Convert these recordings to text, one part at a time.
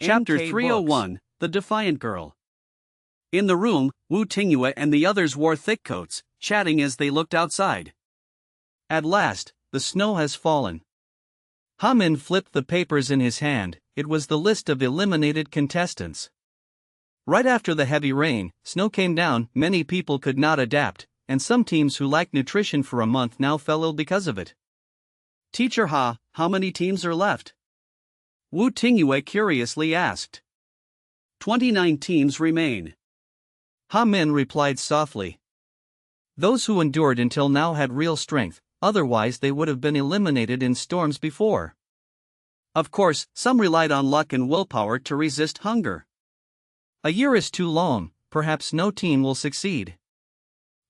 Chapter NK 301, The Defiant Girl. In the room, Wu Tingyue and the others wore thick coats, chatting as they looked outside. At last, the snow has fallen. Hamin flipped the papers in his hand. It was the list of eliminated contestants. Right after the heavy rain, snow came down, many people could not adapt, and some teams who lacked nutrition for a month now fell ill because of it. Teacher Ha, how many teams are left? Wu Tingyue curiously asked. 29 teams remain. Hamin replied softly. Those who endured until now had real strength, otherwise they would have been eliminated in storms before. Of course, some relied on luck and willpower to resist hunger. A year is too long, perhaps no team will succeed.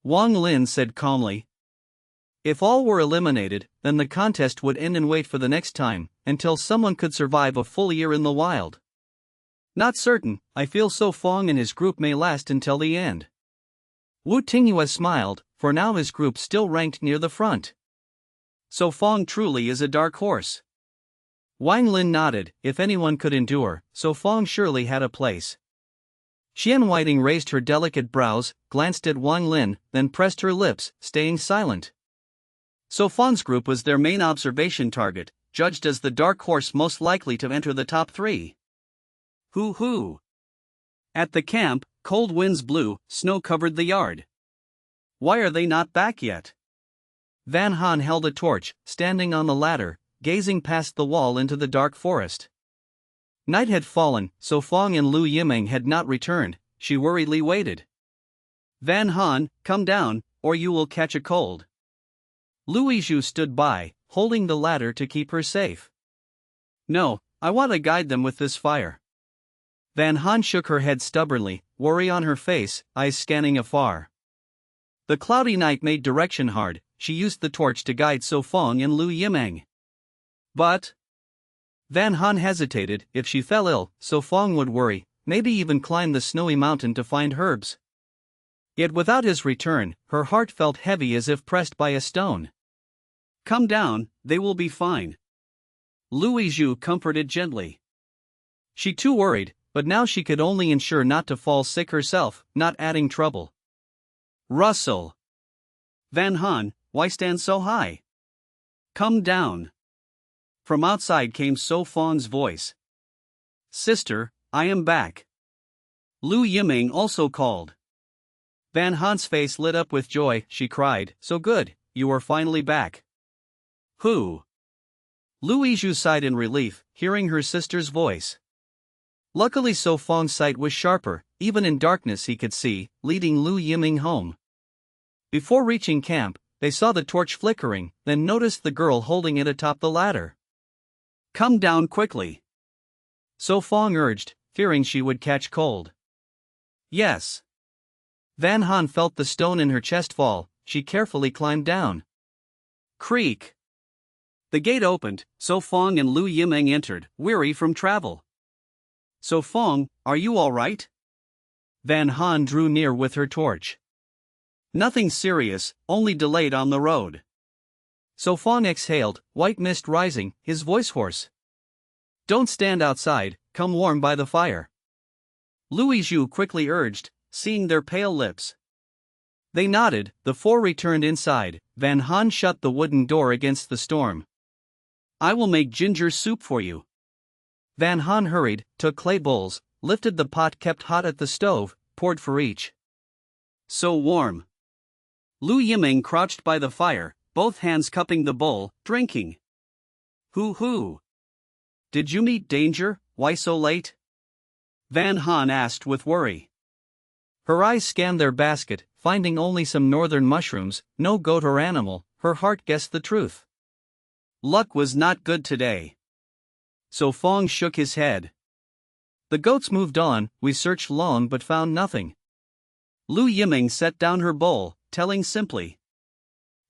Wang Lin said calmly. If all were eliminated, then the contest would end and wait for the next time, until someone could survive a full year in the wild. Not certain, I feel so Phong and his group may last until the end. Wu Tingyue smiled, for now his group still ranked near the front. So Phong truly is a dark horse. Wang Lin nodded. If anyone could endure, so Phong surely had a place. Xian Whiting raised her delicate brows, glanced at Wang Lin, then pressed her lips, staying silent. So Fong's group was their main observation target, judged as the dark horse most likely to enter the top 3. Hoo-hoo! At the camp, cold winds blew, snow covered the yard. Why are they not back yet? Van Han held a torch, standing on the ladder, gazing past the wall into the dark forest. Night had fallen, so Phong and Lu Yimeng had not returned. She worriedly waited. Van Han, come down, or you will catch a cold. Lu Yizhu stood by, holding the ladder to keep her safe. No, I want to guide them with this fire. Van Han shook her head stubbornly, worry on her face, eyes scanning afar. The cloudy night made direction hard. She used the torch to guide So Phong and Lu Yimeng. But Van Han hesitated. If she fell ill, So Phong would worry, maybe even climb the snowy mountain to find herbs. Yet without his return, her heart felt heavy as if pressed by a stone. Come down, they will be fine. Lu Yizhu comforted gently. She too worried, but now she could only ensure not to fall sick herself, not adding trouble. Russell! Van Han, why stand so high? Come down. From outside came So Fong's voice. Sister, I am back. Lu Yimeng also called. Van Han's face lit up with joy. She cried, so good, you are finally back. Who? Lu Yizhu sighed in relief, hearing her sister's voice. Luckily So Fong's sight was sharper, even in darkness he could see, leading Lu Yimeng home. Before reaching camp, they saw the torch flickering, then noticed the girl holding it atop the ladder. Come down quickly. So Phong urged, fearing she would catch cold. Yes. Van Han felt the stone in her chest fall. She carefully climbed down. Creak. The gate opened, So Phong and Lu Yimeng entered, weary from travel. So Phong, are you all right? Van Han drew near with her torch. Nothing serious, only delayed on the road. So Phong exhaled, white mist rising, his voice hoarse. Don't stand outside, come warm by the fire. Lu Yizhu quickly urged, seeing their pale lips. They nodded. The 4 returned inside. Van Han shut the wooden door against the storm. I will make ginger soup for you. Van Han hurried, took clay bowls, lifted the pot kept hot at the stove, poured for each. So warm. Lu Yimeng crouched by the fire, both hands cupping the bowl, drinking. Hoo-hoo! Did you meet danger? Why so late? Van Han asked with worry. Her eyes scanned their basket, finding only some northern mushrooms, no goat or animal. Her heart guessed the truth. Luck was not good today. So Phong shook his head. The goats moved on. We searched long but found nothing. Lu Yimeng set down her bowl, telling simply.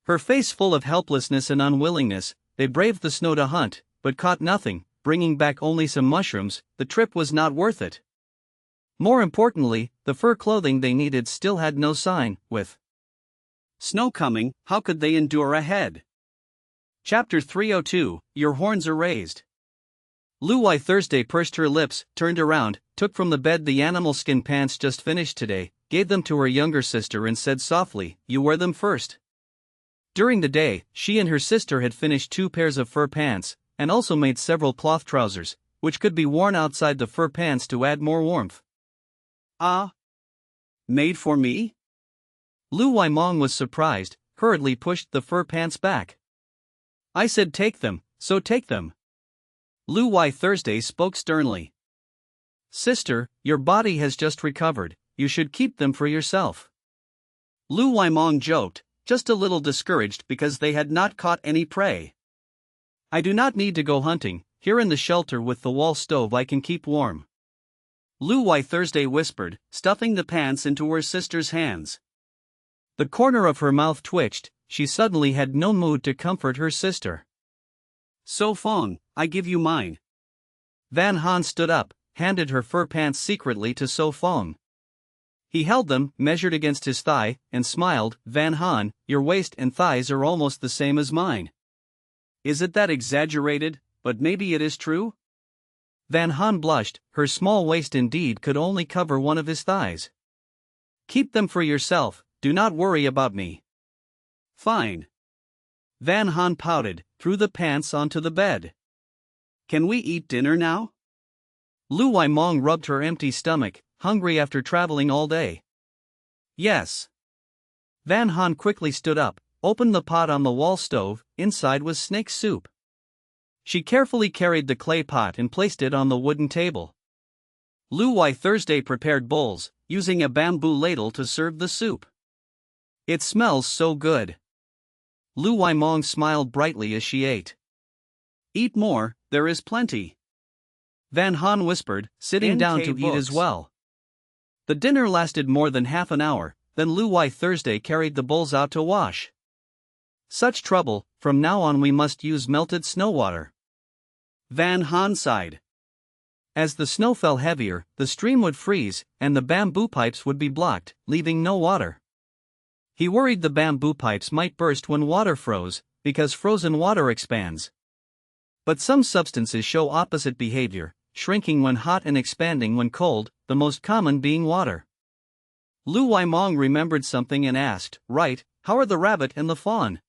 Her face full of helplessness and unwillingness. They braved the snow to hunt, but caught nothing, bringing back only some mushrooms. The trip was not worth it. More importantly, the fur clothing they needed still had no sign. With snow coming, how could they endure ahead? Chapter 302, Your Horns Are Raised. Luai Thursday pursed her lips, turned around, took from the bed the animal skin pants just finished today, gave them to her younger sister and said softly, "You wear them first." During the day, she and her sister had finished 2 pairs of fur pants, and also made several cloth trousers, which could be worn outside the fur pants to add more warmth. Ah? Made for me? Lu Waimong was surprised, hurriedly pushed the fur pants back. "I said take them, so take them." Lu Wai Thursday spoke sternly. "Sister, your body has just recovered, you should keep them for yourself." Lu Waimong joked, just a little discouraged because they had not caught any prey. "I do not need to go hunting, here in the shelter with the wall stove I can keep warm." Lu Wai Thursday whispered, stuffing the pants into her sister's hands. The corner of her mouth twitched, she suddenly had no mood to comfort her sister. "So Phong, I give you mine." Van Han stood up, handed her fur pants secretly to So Phong. He held them, measured against his thigh, and smiled. "Van Han, your waist and thighs are almost the same as mine." "Is it that exaggerated? But maybe it is true?" Van Han blushed, her small waist indeed could only cover one of his thighs. "Keep them for yourself, do not worry about me." "Fine." Van Han pouted, threw the pants onto the bed. "Can we eat dinner now?" Lu Waimong rubbed her empty stomach, hungry after traveling all day. "Yes." Van Han quickly stood up, opened the pot on the wall stove, inside was snake soup. She carefully carried the clay pot and placed it on the wooden table. Lu Wai Thursday prepared bowls, using a bamboo ladle to serve the soup. "It smells so good." Lu Waimong smiled brightly as she ate. "Eat more, there is plenty." Van Han whispered, sitting down to eat as well. The dinner lasted more than half an hour, then Lu Wai Thursday carried the bowls out to wash. "Such trouble, from now on we must use melted snow water." Van Han sighed. As the snow fell heavier, the stream would freeze, and the bamboo pipes would be blocked, leaving no water. He worried the bamboo pipes might burst when water froze, because frozen water expands. But some substances show opposite behavior, shrinking when hot and expanding when cold, the most common being water. Lu Waimong remembered something and asked, "Right, how are the rabbit and the fawn?"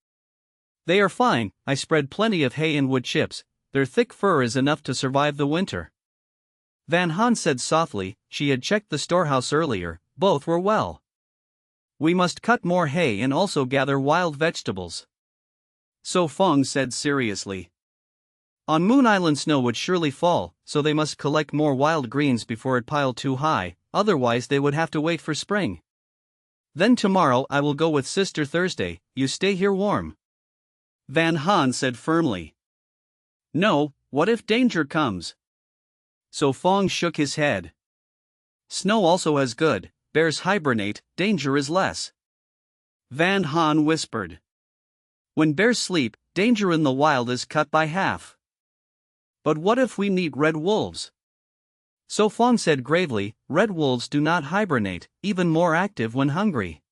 "They are fine, I spread plenty of hay and wood chips, their thick fur is enough to survive the winter." Van Han said softly, she had checked the storehouse earlier, both were well. "We must cut more hay and also gather wild vegetables." So Phong said seriously. On Moon Island snow would surely fall, so they must collect more wild greens before it piled too high, otherwise they would have to wait for spring. "Then tomorrow I will go with Sister Thursday, you stay here warm." Van Han said firmly. "No, what if danger comes?" So Phong shook his head. "Snow also has good, bears hibernate, danger is less." Van Han whispered. "When bears sleep, danger in the wild is cut by half." "But what if we meet red wolves?" So Phong said gravely, "Red wolves do not hibernate, even more active when hungry.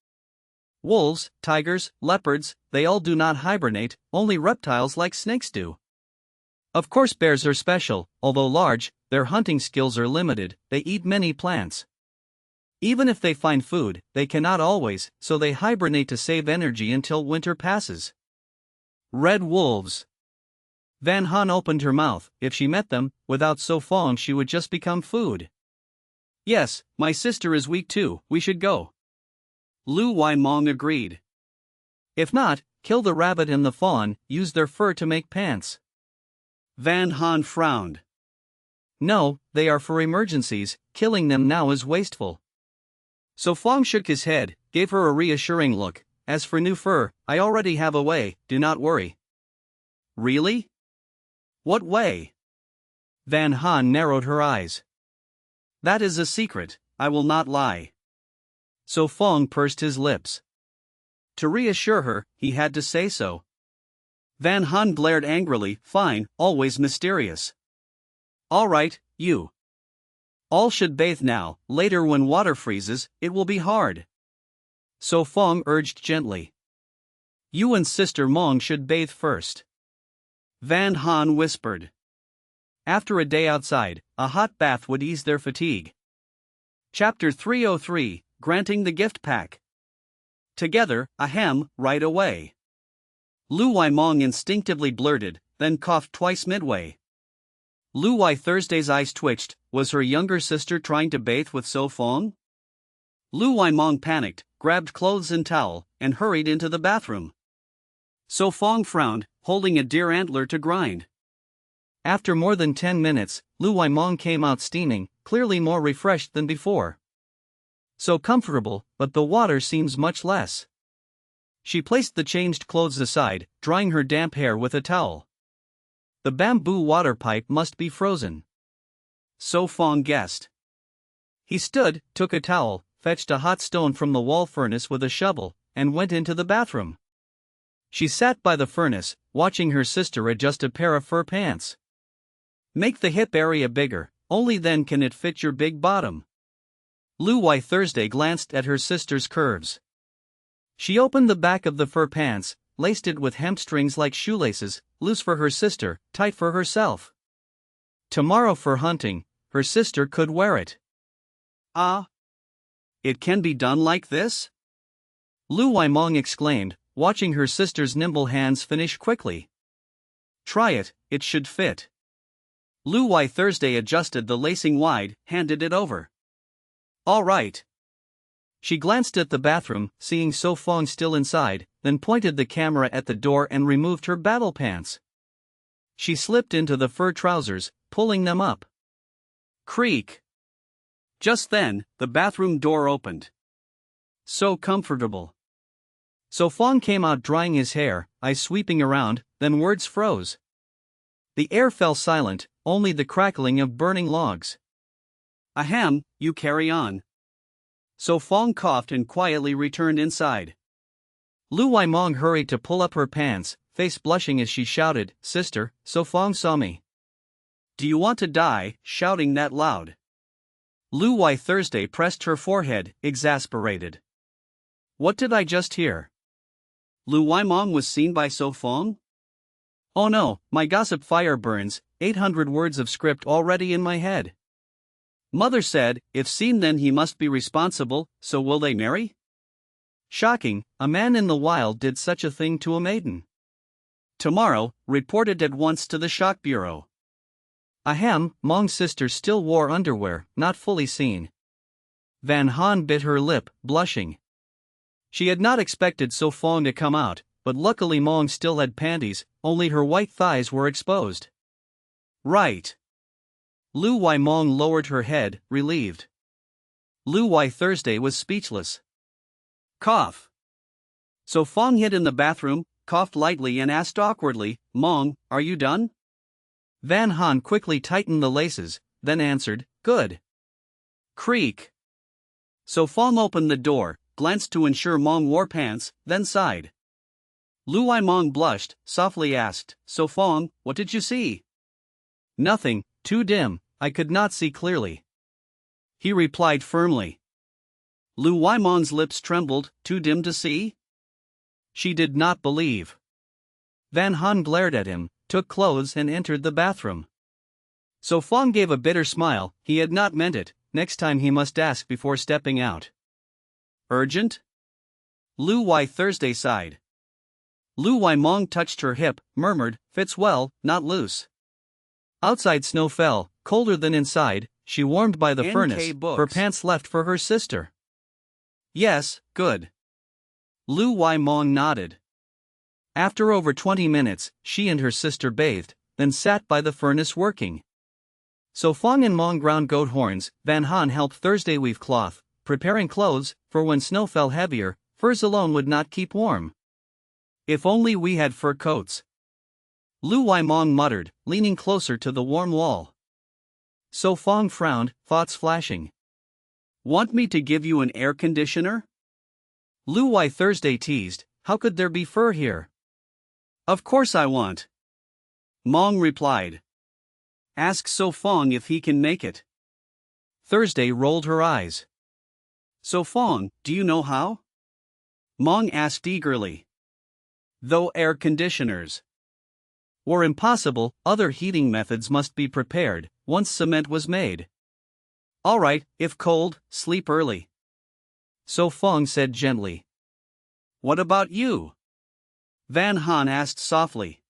Wolves, tigers, leopards, they all do not hibernate, only reptiles like snakes do. Of course bears are special, although large, their hunting skills are limited, they eat many plants. Even if they find food, they cannot always, so they hibernate to save energy until winter passes." Red wolves. Van Han opened her mouth. If she met them, without So Phong she would just become food. "Yes, my sister is weak too, we should go." Lu Waimong agreed. "If not, kill the rabbit and the fawn, use their fur to make pants." Van Han frowned. "No, they are for emergencies, killing them now is wasteful." So Phong shook his head, gave her a reassuring look. "As for new fur, I already have a way, do not worry." "Really? What way?" Van Han narrowed her eyes. "That is a secret, I will not lie." So Phong pursed his lips. To reassure her, he had to say so. Van Han glared angrily. "Fine, always mysterious. All right, you. All should bathe now, later when water freezes, it will be hard." So Phong urged gently. "You and Sister Mong should bathe first." Van Han whispered. After a day outside, a hot bath would ease their fatigue. Chapter 303, Granting the Gift Pack. Together, ahem, right away. Lu Wai Mong instinctively blurted, then coughed twice midway. Lu Wai Thursday's eyes twitched. Was her younger sister trying to bathe with So Phong? Lu Wai Mong panicked, grabbed clothes and towel, and hurried into the bathroom. So Phong frowned, holding a deer antler to grind. After more than 10 minutes, Lu Wai Mong came out steaming, clearly more refreshed than before. So comfortable, but the water seems much less. She placed the changed clothes aside, drying her damp hair with a towel. The bamboo water pipe must be frozen. So Phong guessed. He stood, took a towel, fetched a hot stone from the wall furnace with a shovel, and went into the bathroom. She sat by the furnace, watching her sister adjust a pair of fur pants. Make the hip area bigger, only then can it fit your big bottom. Lu Wai Thursday glanced at her sister's curves. She opened the back of the fur pants, laced it with hemp strings like shoelaces, loose for her sister, tight for herself. Tomorrow for hunting, her sister could wear it. Ah! It can be done like this? Lu Wai Mong exclaimed, watching her sister's nimble hands finish quickly. Try it, it should fit. Lu Wai Thursday adjusted the lacing wide, handed it over. All right. She glanced at the bathroom, seeing So Phong still inside, then pointed the camera at the door and removed her battle pants. She slipped into the fur trousers, pulling them up. Creak. Just then, the bathroom door opened. So comfortable. So Phong came out drying his hair, eyes sweeping around, then words froze. The air fell silent, only the crackling of burning logs. Ahem, you carry on. So Phong coughed and quietly returned inside. Lu Wai Mong hurried to pull up her pants, face blushing as she shouted, Sister, So Phong saw me. Do you want to die, shouting that loud? Lu Wai Thursday pressed her forehead, exasperated. What did I just hear? Lu Wai Mong was seen by So Phong? Oh no, my gossip fire burns, 800 words of script already in my head. Mother said, if seen then he must be responsible, so will they marry? Shocking, a man in the wild did such a thing to a maiden. Tomorrow, report it at once to the shock bureau. Ahem, Mong's sister still wore underwear, not fully seen. Van Han bit her lip, blushing. She had not expected So Phong to come out, but luckily Mong still had panties, only her white thighs were exposed. Right. Lu Wai Mong lowered her head, relieved. Lu Wai Thursday was speechless. Cough. So Phong hid in the bathroom, coughed lightly and asked awkwardly, Mong, are you done? Van Han quickly tightened the laces, then answered, good. Creak. So Phong opened the door, glanced to ensure Mong wore pants, then sighed. Lu Wai Mong blushed, softly asked, So Phong, what did you see? Nothing, too dim, I could not see clearly. He replied firmly. Lu Wai Mong's lips trembled, too dim to see? She did not believe. Van Han glared at him, took clothes and entered the bathroom. So Phong gave a bitter smile, he had not meant it, next time he must ask before stepping out. Urgent? Lu Wai Thursday sighed. Lu Wai Mong touched her hip, murmured, fits well, not loose. Outside snow fell, colder than inside, she warmed by the furnace, her pants left for her sister. Yes, good. Lu Wai Mong nodded. After over 20 minutes, she and her sister bathed, then sat by the furnace working. So Phong and Mong ground goat horns, Van Han helped Thursday weave cloth, preparing clothes, for when snow fell heavier, furs alone would not keep warm. If only we had fur coats. Lu Wai Mong muttered, leaning closer to the warm wall. So Phong frowned, thoughts flashing. Want me to give you an air conditioner? Lu Wai Thursday teased, how could there be fur here? Of course I want. Mong replied. Ask So Phong if he can make it. Thursday rolled her eyes. So Phong, do you know how? Mong asked eagerly. Though air conditioners. Were impossible, other heating methods must be prepared, once cement was made. Alright, if cold, sleep early. So Phong said gently. What about you? Van Han asked softly.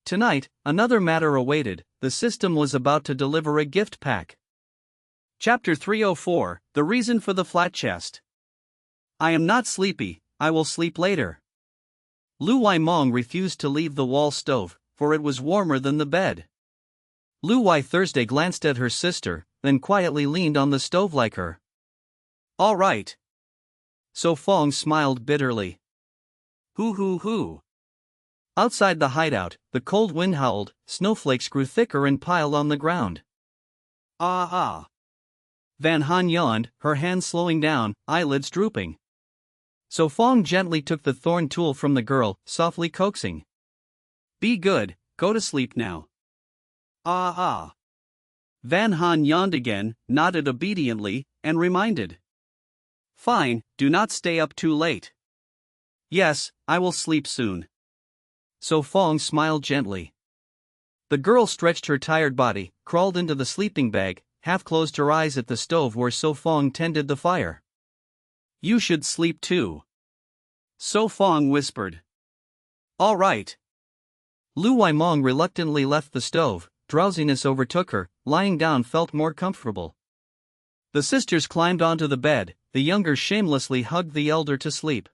Tonight, another matter awaited. The system was about to deliver a gift pack. Chapter 304, The Reason for the Flat Chest. I am not sleepy, I will sleep later. Lu Waimong refused to leave the wall stove, for it was warmer than the bed. Lu Wai Thursday glanced at her sister, then quietly leaned on the stove like her. All right. So Phong smiled bitterly. Hoo. Outside the hideout, the cold wind howled, snowflakes grew thicker and piled on the ground. Ah. Van Han yawned, her hands slowing down, eyelids drooping. So Phong gently took the thorn tool from the girl, softly coaxing. Be good, go to sleep now. Ah. Van Han yawned again, nodded obediently, and reminded. Fine, do not stay up too late. Yes, I will sleep soon. So Phong smiled gently. The girl stretched her tired body, crawled into the sleeping bag, half closed her eyes at the stove where So Phong tended the fire. You should sleep too. So Phong whispered. All right. Lu Waimong reluctantly left the stove. Drowsiness overtook her, lying down felt more comfortable. The sisters climbed onto the bed, the younger shamelessly hugged the elder to sleep.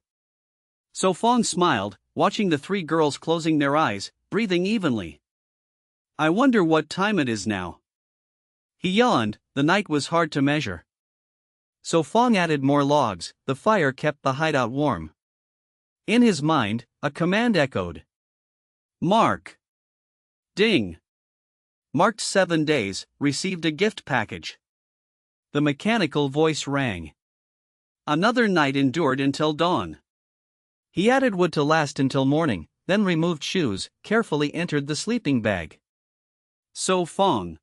So Phong smiled, watching the three girls closing their eyes, breathing evenly. I wonder what time it is now. He yawned, the night was hard to measure. So Phong added more logs, the fire kept the hideout warm. In his mind, a command echoed. Mark. Ding. Marked 7 days, received a gift package. The mechanical voice rang. Another night endured until dawn. He added wood to last until morning, then removed shoes, carefully entered the sleeping bag. So Phong.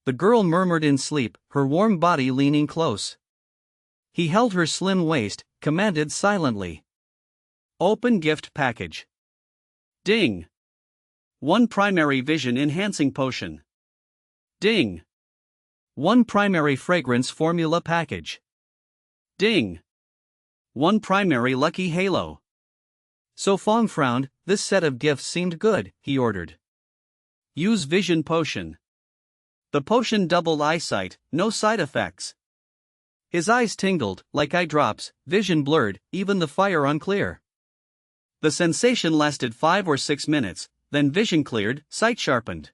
The girl murmured in sleep, her warm body leaning close. He held her slim waist, commanded silently. Open gift package. Ding. 1 primary vision enhancing potion. Ding. 1 primary fragrance formula package. Ding. 1 primary lucky halo. So Phong frowned, this set of gifts seemed good, he ordered. Use vision potion. The potion doubled eyesight, no side effects. His eyes tingled, like eye drops, vision blurred, even the fire unclear. The sensation lasted 5 or 6 minutes, then vision cleared, sight sharpened.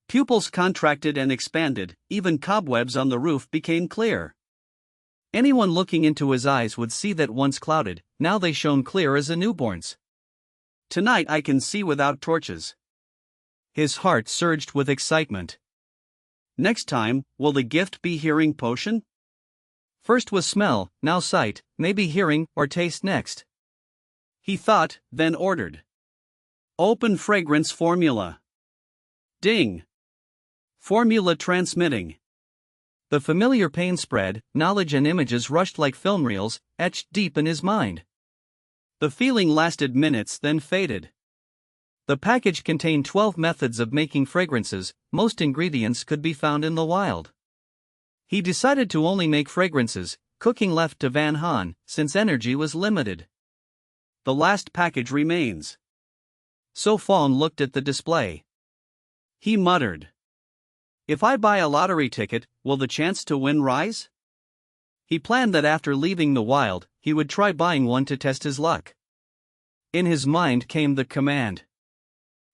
Pupils contracted and expanded, even cobwebs on the roof became clear. Anyone looking into his eyes would see that once clouded, now they shone clear as a newborn's. Tonight I can see without torches. His heart surged with excitement. Next time, will the gift be hearing potion? First was smell, now sight, maybe hearing or taste next. He thought, then ordered. Open fragrance formula. Ding. Formula transmitting. The familiar pain spread, knowledge and images rushed like film reels, etched deep in his mind. The feeling lasted minutes then faded. The package contained 12 methods of making fragrances, most ingredients could be found in the wild. He decided to only make fragrances, cooking left to Van Han, since energy was limited. The last package remains. So Phong looked at the display. He muttered. If I buy a lottery ticket, will the chance to win rise? He planned that after leaving the wild, he would try buying one to test his luck. In his mind came the command.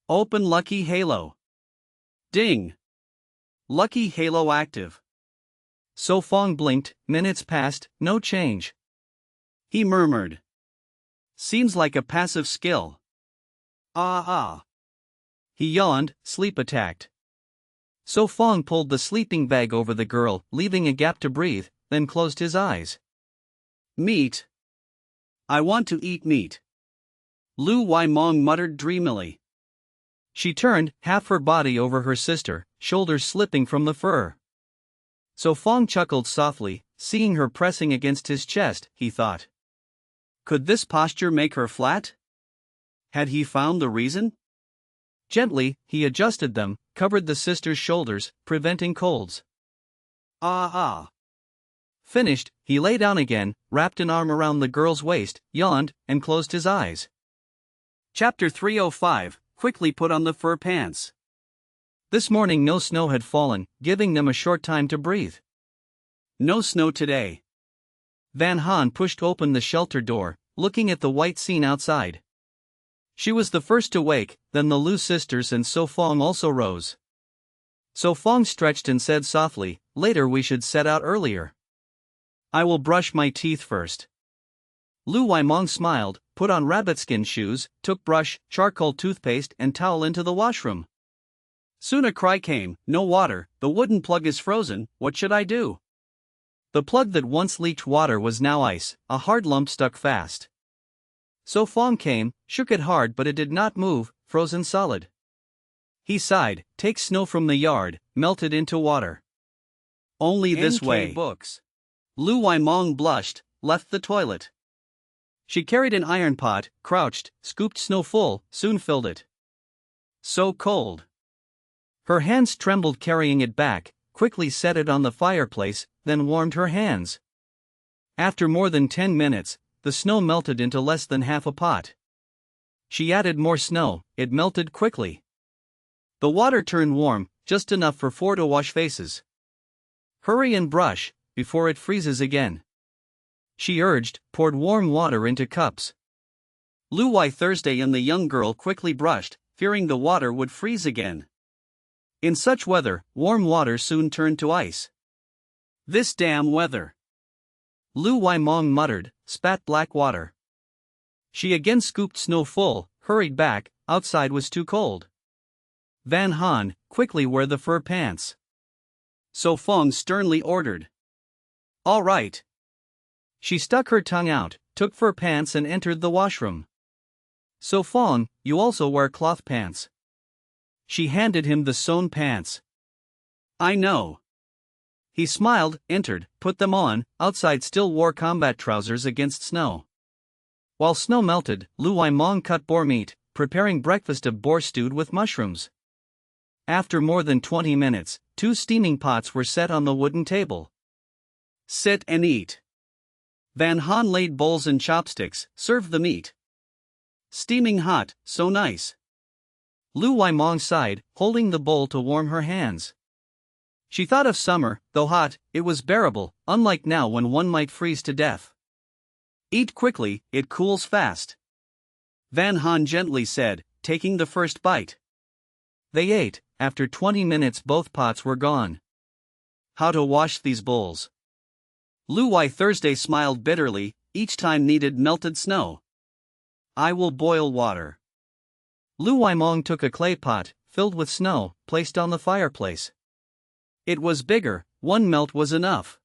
Open Lucky Halo. Ding. Lucky Halo active. So Phong blinked, minutes passed, no change. He murmured. Seems like a passive skill. Ah. He yawned, sleep attacked. So Phong pulled the sleeping bag over the girl, leaving a gap to breathe, then closed his eyes. Meat. I want to eat meat. Lu Waimong muttered dreamily. She turned, half her body over her sister, shoulders slipping from the fur. So Phong chuckled softly, seeing her pressing against his chest, he thought. Could this posture make her flat? Had he found the reason? Gently, he adjusted them, covered the sister's shoulders, preventing colds. Finished, he lay down again, wrapped an arm around the girl's waist, yawned, and closed his eyes. Chapter 305, quickly put on the fur pants. This morning no snow had fallen, giving them a short time to breathe. No snow today. Van Han pushed open the shelter door, looking at the white scene outside. She was the first to wake, then the Lu sisters and So Phong also rose. So Phong stretched and said softly, "Later we should set out earlier. I will brush my teeth first." Lu Waimong smiled, put on rabbitskin shoes, took brush, charcoal toothpaste and towel into the washroom. Soon a cry came, "No water, the wooden plug is frozen, what should I do?" The plug that once leaked water was now ice, a hard lump stuck fast. So Phong came, shook it hard but it did not move, frozen solid. He sighed, "Take snow from the yard, melt it into water." Only this way. Books. Lu Waimong blushed, left the toilet. She carried an iron pot, crouched, scooped snow full, soon filled it. So cold. Her hands trembled carrying it back, quickly set it on the fireplace, then warmed her hands. After more than 10 minutes, the snow melted into less than half a pot. She added more snow, it melted quickly. The water turned warm, just enough for 4 to wash faces. "Hurry and brush, before it freezes again," she urged, poured warm water into cups. Lu Wai Thursday and the young girl quickly brushed, fearing the water would freeze again. In such weather, warm water soon turned to ice. "This damn weather," Lu Waimong muttered, spat black water. She again scooped snow full, hurried back, outside was too cold. "Van Han, quickly wear the fur pants," So Phong sternly ordered. "All right." She stuck her tongue out, took fur pants and entered the washroom. "So Phong, you also wear cloth pants." She handed him the sewn pants. "I know." He smiled, entered, put them on, outside still wore combat trousers against snow. While snow melted, Lu Waimong cut boar meat, preparing breakfast of boar stewed with mushrooms. After more than 20 minutes, 2 steaming pots were set on the wooden table. "Sit and eat." Van Han laid bowls and chopsticks, served the meat. "Steaming hot, so nice." Lu Waimong sighed, holding the bowl to warm her hands. She thought of summer, though hot, it was bearable, unlike now when one might freeze to death. "Eat quickly, it cools fast," Van Han gently said, taking the first bite. They ate. After 20 minutes both pots were gone. How to wash these bowls? Lu Wai Thursday smiled bitterly, each time needed melted snow. "I will boil water." Lu Waimong took a clay pot, filled with snow, placed on the fireplace. It was bigger, 1 melt was enough.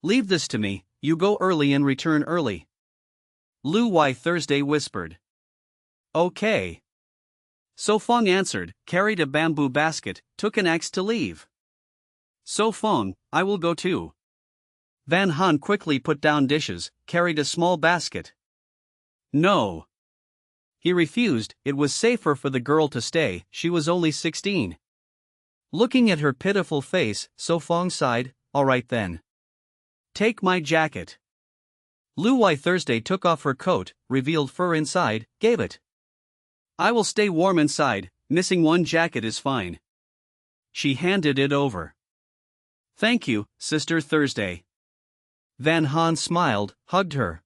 "Leave this to me, you go early and return early," Lu Wai Thursday whispered. "Okay." So Phong answered, carried a bamboo basket, took an axe to leave. "So Phong, I will go too." Van Han quickly put down dishes, carried a small basket. "No." He refused, it was safer for the girl to stay, she was only 16. Looking at her pitiful face, So Phong sighed, "All right then. Take my jacket." Lu Wai Thursday took off her coat, revealed fur inside, gave it. "I will stay warm inside, missing one jacket is fine." She handed it over. "Thank you, Sister Thursday." Van Han smiled, hugged her.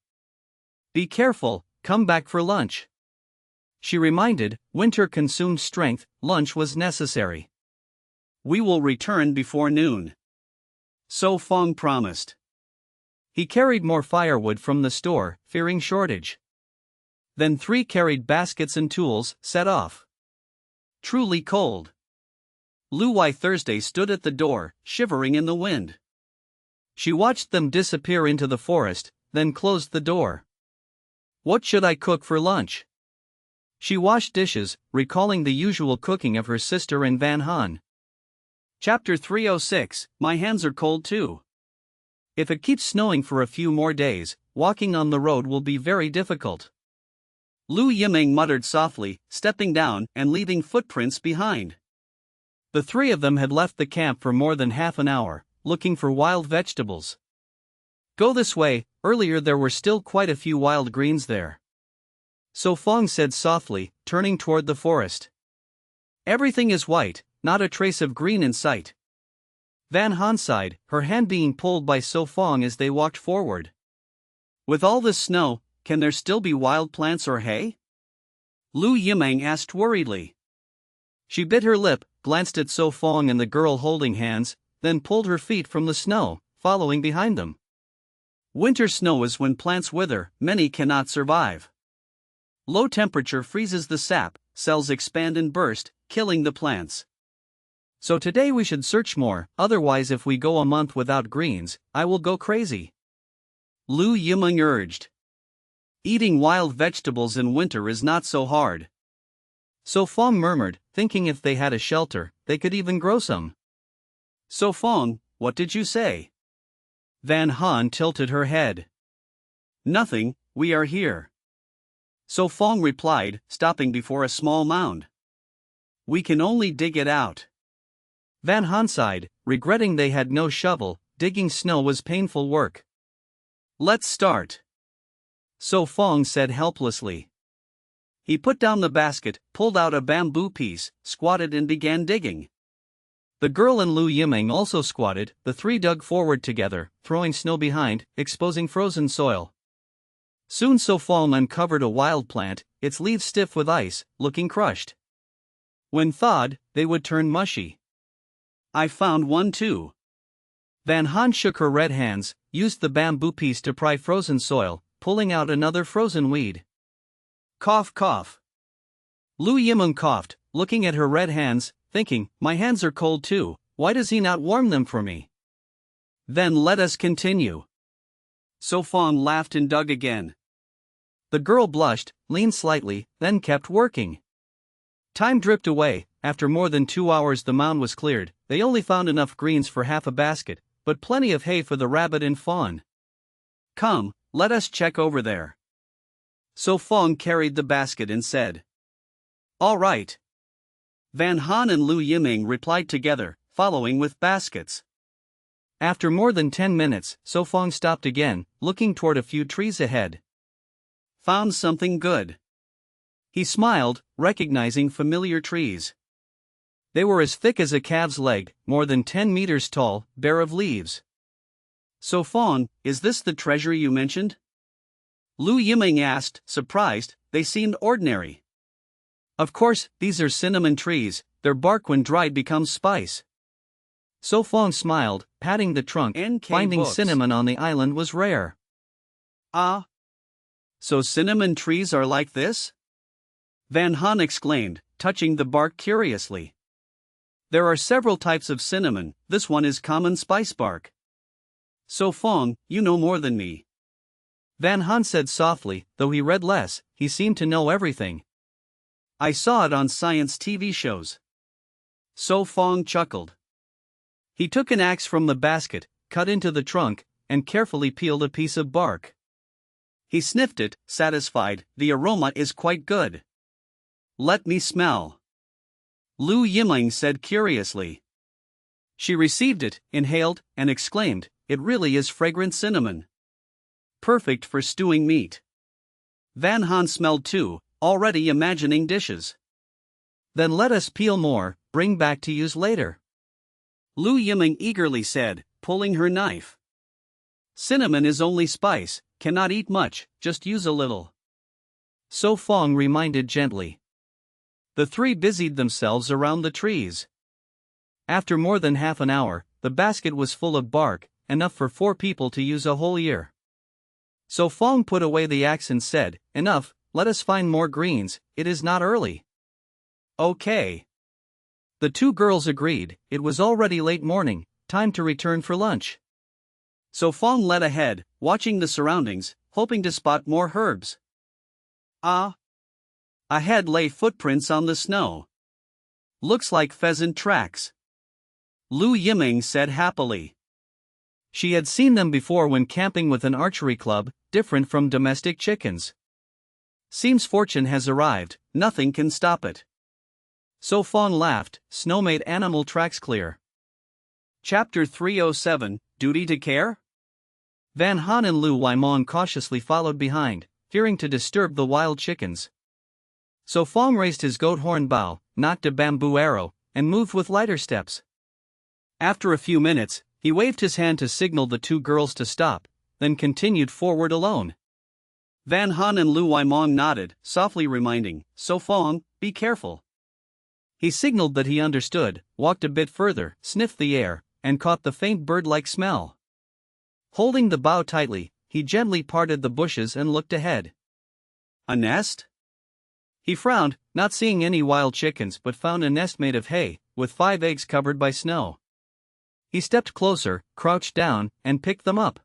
"Be careful, come back for lunch." She reminded, winter consumed strength, lunch was necessary. "We will return before noon," So Phong promised. He carried more firewood from the store, fearing shortage. Then 3 carried baskets and tools, set off. Truly cold. Lu Wai Thursday stood at the door, shivering in the wind. She watched them disappear into the forest, then closed the door. What should I cook for lunch? She washed dishes, recalling the usual cooking of her sister and Van Han. Chapter 306, My hands are cold too. If it keeps snowing for a few more days, walking on the road will be very difficult. Lu Yiming muttered softly, stepping down and leaving footprints behind. The three of them had left the camp for more than half an hour, looking for wild vegetables. Go this way, earlier there were still quite a few wild greens there. So Phong said softly, turning toward the forest. Everything is white, not a trace of green in sight. Van Han sighed, her hand being pulled by So Phong as they walked forward. With all this snow, can there still be wild plants or hay? Lu Yiming asked worriedly. She bit her lip, glanced at So Phong and the girl holding hands, then pulled her feet from the snow, following behind them. Winter snow is when plants wither, many cannot survive. Low temperature freezes the sap, cells expand and burst, killing the plants. So today we should search more, otherwise if we go a month without greens, I will go crazy. Lu Yiming urged. Eating wild vegetables in winter is not so hard. So Phong murmured, thinking if they had a shelter, they could even grow some. So Phong, what did you say? Van Han tilted her head. Nothing, we are here. So Phong replied, stopping before a small mound. We can only dig it out. Van Han sighed, regretting they had no shovel. Digging snow was painful work. Let's start. So Phong said helplessly. He put down the basket, pulled out a bamboo piece, squatted and began digging. The girl and Lu Yiming also squatted. The three dug forward together, throwing snow behind, exposing frozen soil. Soon So Phong uncovered a wild plant, its leaves stiff with ice, looking crushed. When thawed, they would turn mushy. I found one too. Van Han shook her red hands, used the bamboo piece to pry frozen soil, pulling out another frozen weed. Cough cough. Lu Yiming coughed, looking at her red hands, thinking, my hands are cold too, why does he not warm them for me? Then let us continue. So Phong laughed and dug again. The girl blushed, leaned slightly, then kept working. Time dripped away. After more than 2 hours the mound was cleared. They only found enough greens for half a basket, but plenty of hay for the rabbit and fawn. Come, let us check over there. So Phong carried the basket and said, all right. Van Han and Lu Yiming replied together, following with baskets. After more than 10 minutes, So Phong stopped again, looking toward a few trees ahead. Found something good. He smiled, recognizing familiar trees. They were as thick as a calf's leg, more than 10 meters tall, bare of leaves. So Phong, is this the treasure you mentioned? Lu Yiming asked, surprised. They seemed ordinary. Of course, these are cinnamon trees, their bark when dried becomes spice. So Phong smiled, patting the trunk. Finding cinnamon on the island was rare. Ah. So cinnamon trees are like this? Van Han exclaimed, touching the bark curiously. There are several types of cinnamon, this one is common spice bark. So Phong, you know more than me. Van Han said softly, though he read less, he seemed to know everything. I saw it on science TV shows. So Phong chuckled. He took an axe from the basket, cut into the trunk, and carefully peeled a piece of bark. He sniffed it, satisfied. The aroma is quite good. Let me smell. Lu Yiming said curiously. She received it, inhaled, and exclaimed, it really is fragrant cinnamon. Perfect for stewing meat. Van Han smelled too, already imagining dishes. Then let us peel more, bring back to use later. Lu Yiming eagerly said, pulling her knife. Cinnamon is only spice, cannot eat much, just use a little. So Phong reminded gently. The three busied themselves around the trees. After more than half an hour, the basket was full of bark, enough for 4 people to use a whole year. So Phong put away the axe and said, enough, let us find more greens, it is not early. Okay. The 2 girls agreed. It was already late morning, time to return for lunch. So Phong led ahead, watching the surroundings, hoping to spot more herbs. Ah! Ahead lay footprints on the snow. Looks like pheasant tracks. Lu Yiming said happily. She had seen them before when camping with an archery club, different from domestic chickens. Seems fortune has arrived, nothing can stop it. So Phong laughed, Snow made animal tracks clear. Chapter 307, Duty to Care? Van Han and Lu Waimong cautiously followed behind, fearing to disturb the wild chickens. So Phong raised his goat horn bow, knocked a bamboo arrow, and moved with lighter steps. After a few minutes, he waved his hand to signal the two girls to stop, then continued forward alone. Van Han and Lu Waimong nodded, softly reminding, So Phong, be careful. He signaled that he understood, walked a bit further, sniffed the air, and caught the faint bird-like smell. Holding the bough tightly, he gently parted the bushes and looked ahead. A nest? He frowned, not seeing any wild chickens, but found a nest made of hay, with 5 eggs covered by snow. He stepped closer, crouched down, and picked them up.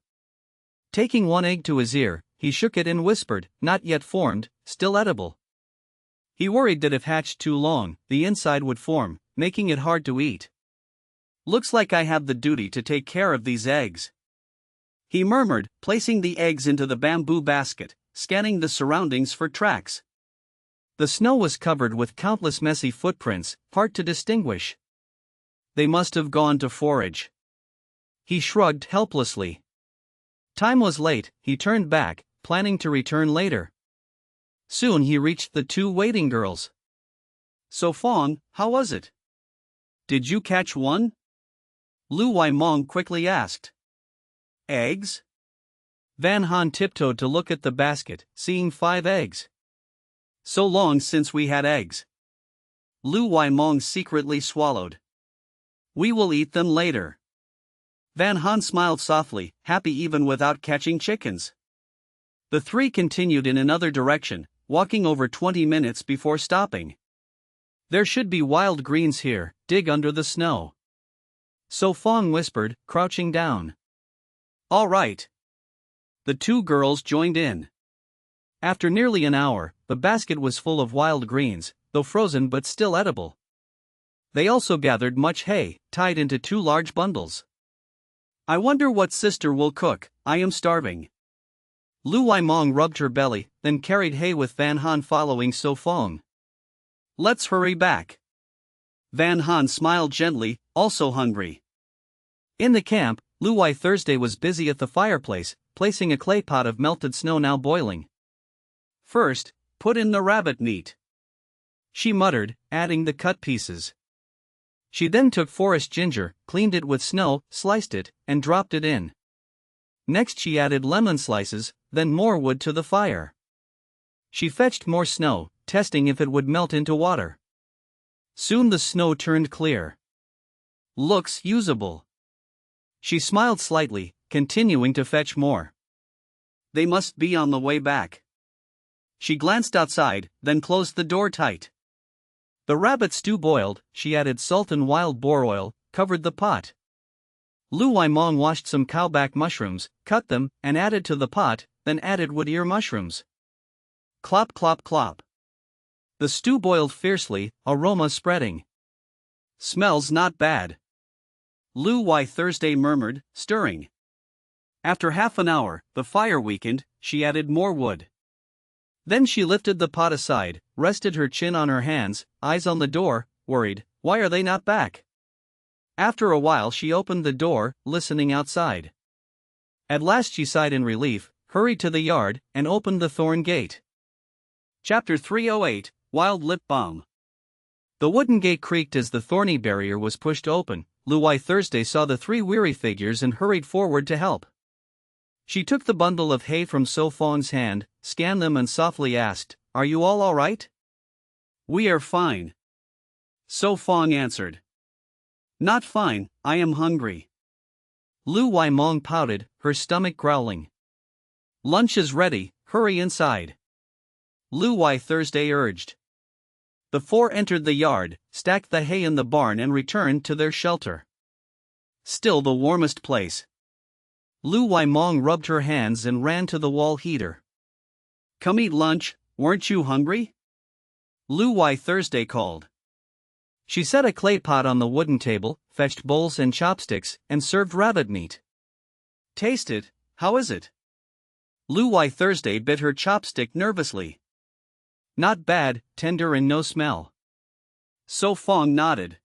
Taking one egg to his ear, he shook it and whispered, Not yet formed, still edible. He worried that if hatched too long, the inside would form, making it hard to eat. Looks like I have the duty to take care of these eggs. He murmured, placing the eggs into the bamboo basket, scanning the surroundings for tracks. The snow was covered with countless messy footprints, hard to distinguish. They must have gone to forage. He shrugged helplessly. Time was late, he turned back, planning to return later. Soon he reached the 2 waiting girls. So Phong, how was it? Did you catch one? Lu Waimong quickly asked. Eggs? Van Han tiptoed to look at the basket, seeing 5 eggs. So long since we had eggs. Lu Waimong secretly swallowed. We will eat them later. Van Han smiled softly, happy even without catching chickens. The 3 continued in another direction, walking over 20 minutes before stopping. There should be wild greens here, dig under the snow. So Phong whispered, crouching down. All right. The 2 girls joined in. After nearly an hour, the basket was full of wild greens, though frozen but still edible. They also gathered much hay, tied into 2 large bundles. I wonder what sister will cook, I am starving. Lu Waimong rubbed her belly, then carried hay with Van Han following So Phong. Let's hurry back. Van Han smiled gently, also hungry. In the camp, Lu Wai Thursday was busy at the fireplace, placing a clay pot of melted snow now boiling. First, put in the rabbit meat. She muttered, adding the cut pieces. She then took forest ginger, cleaned it with snow, sliced it, and dropped it in. Next she added lemon slices, then more wood to the fire. She fetched more snow, testing if it would melt into water. Soon the snow turned clear. Looks usable. She smiled slightly, continuing to fetch more. They must be on the way back. She glanced outside, then closed the door tight. The rabbit stew boiled, she added salt and wild boar oil, covered the pot. Lu Waimong washed some cowback mushrooms, cut them, and added to the pot, then added wood ear mushrooms. Clop clop clop. The stew boiled fiercely, aroma spreading. Smells not bad. Lu Wai Thursday murmured, stirring. After half an hour, the fire weakened, she added more wood. Then she lifted the pot aside, rested her chin on her hands, eyes on the door, worried, why are they not back? After a while she opened the door, listening outside. At last she sighed in relief, hurried to the yard, and opened the thorn gate. Chapter 308, Wild Lip Balm. The wooden gate creaked as the thorny barrier was pushed open. Lu Wai Thursday saw the 3 weary figures and hurried forward to help. She took the bundle of hay from So Phong's hand, scanned them and softly asked, Are you all right? We are fine. So Phong answered. Not fine, I am hungry. Lu Waimong pouted, her stomach growling. Lunch is ready, hurry inside. Lu Wai Thursday urged. The 4 entered the yard, stacked the hay in the barn and returned to their shelter. Still the warmest place. Lu Waimong rubbed her hands and ran to the wall heater. Come eat lunch, weren't you hungry? Lu Wai Thursday called. She set a clay pot on the wooden table, fetched bowls and chopsticks, and served rabbit meat. Taste it, how is it? Lu Wai Thursday bit her chopstick nervously. Not bad, tender and no smell. So Phong nodded.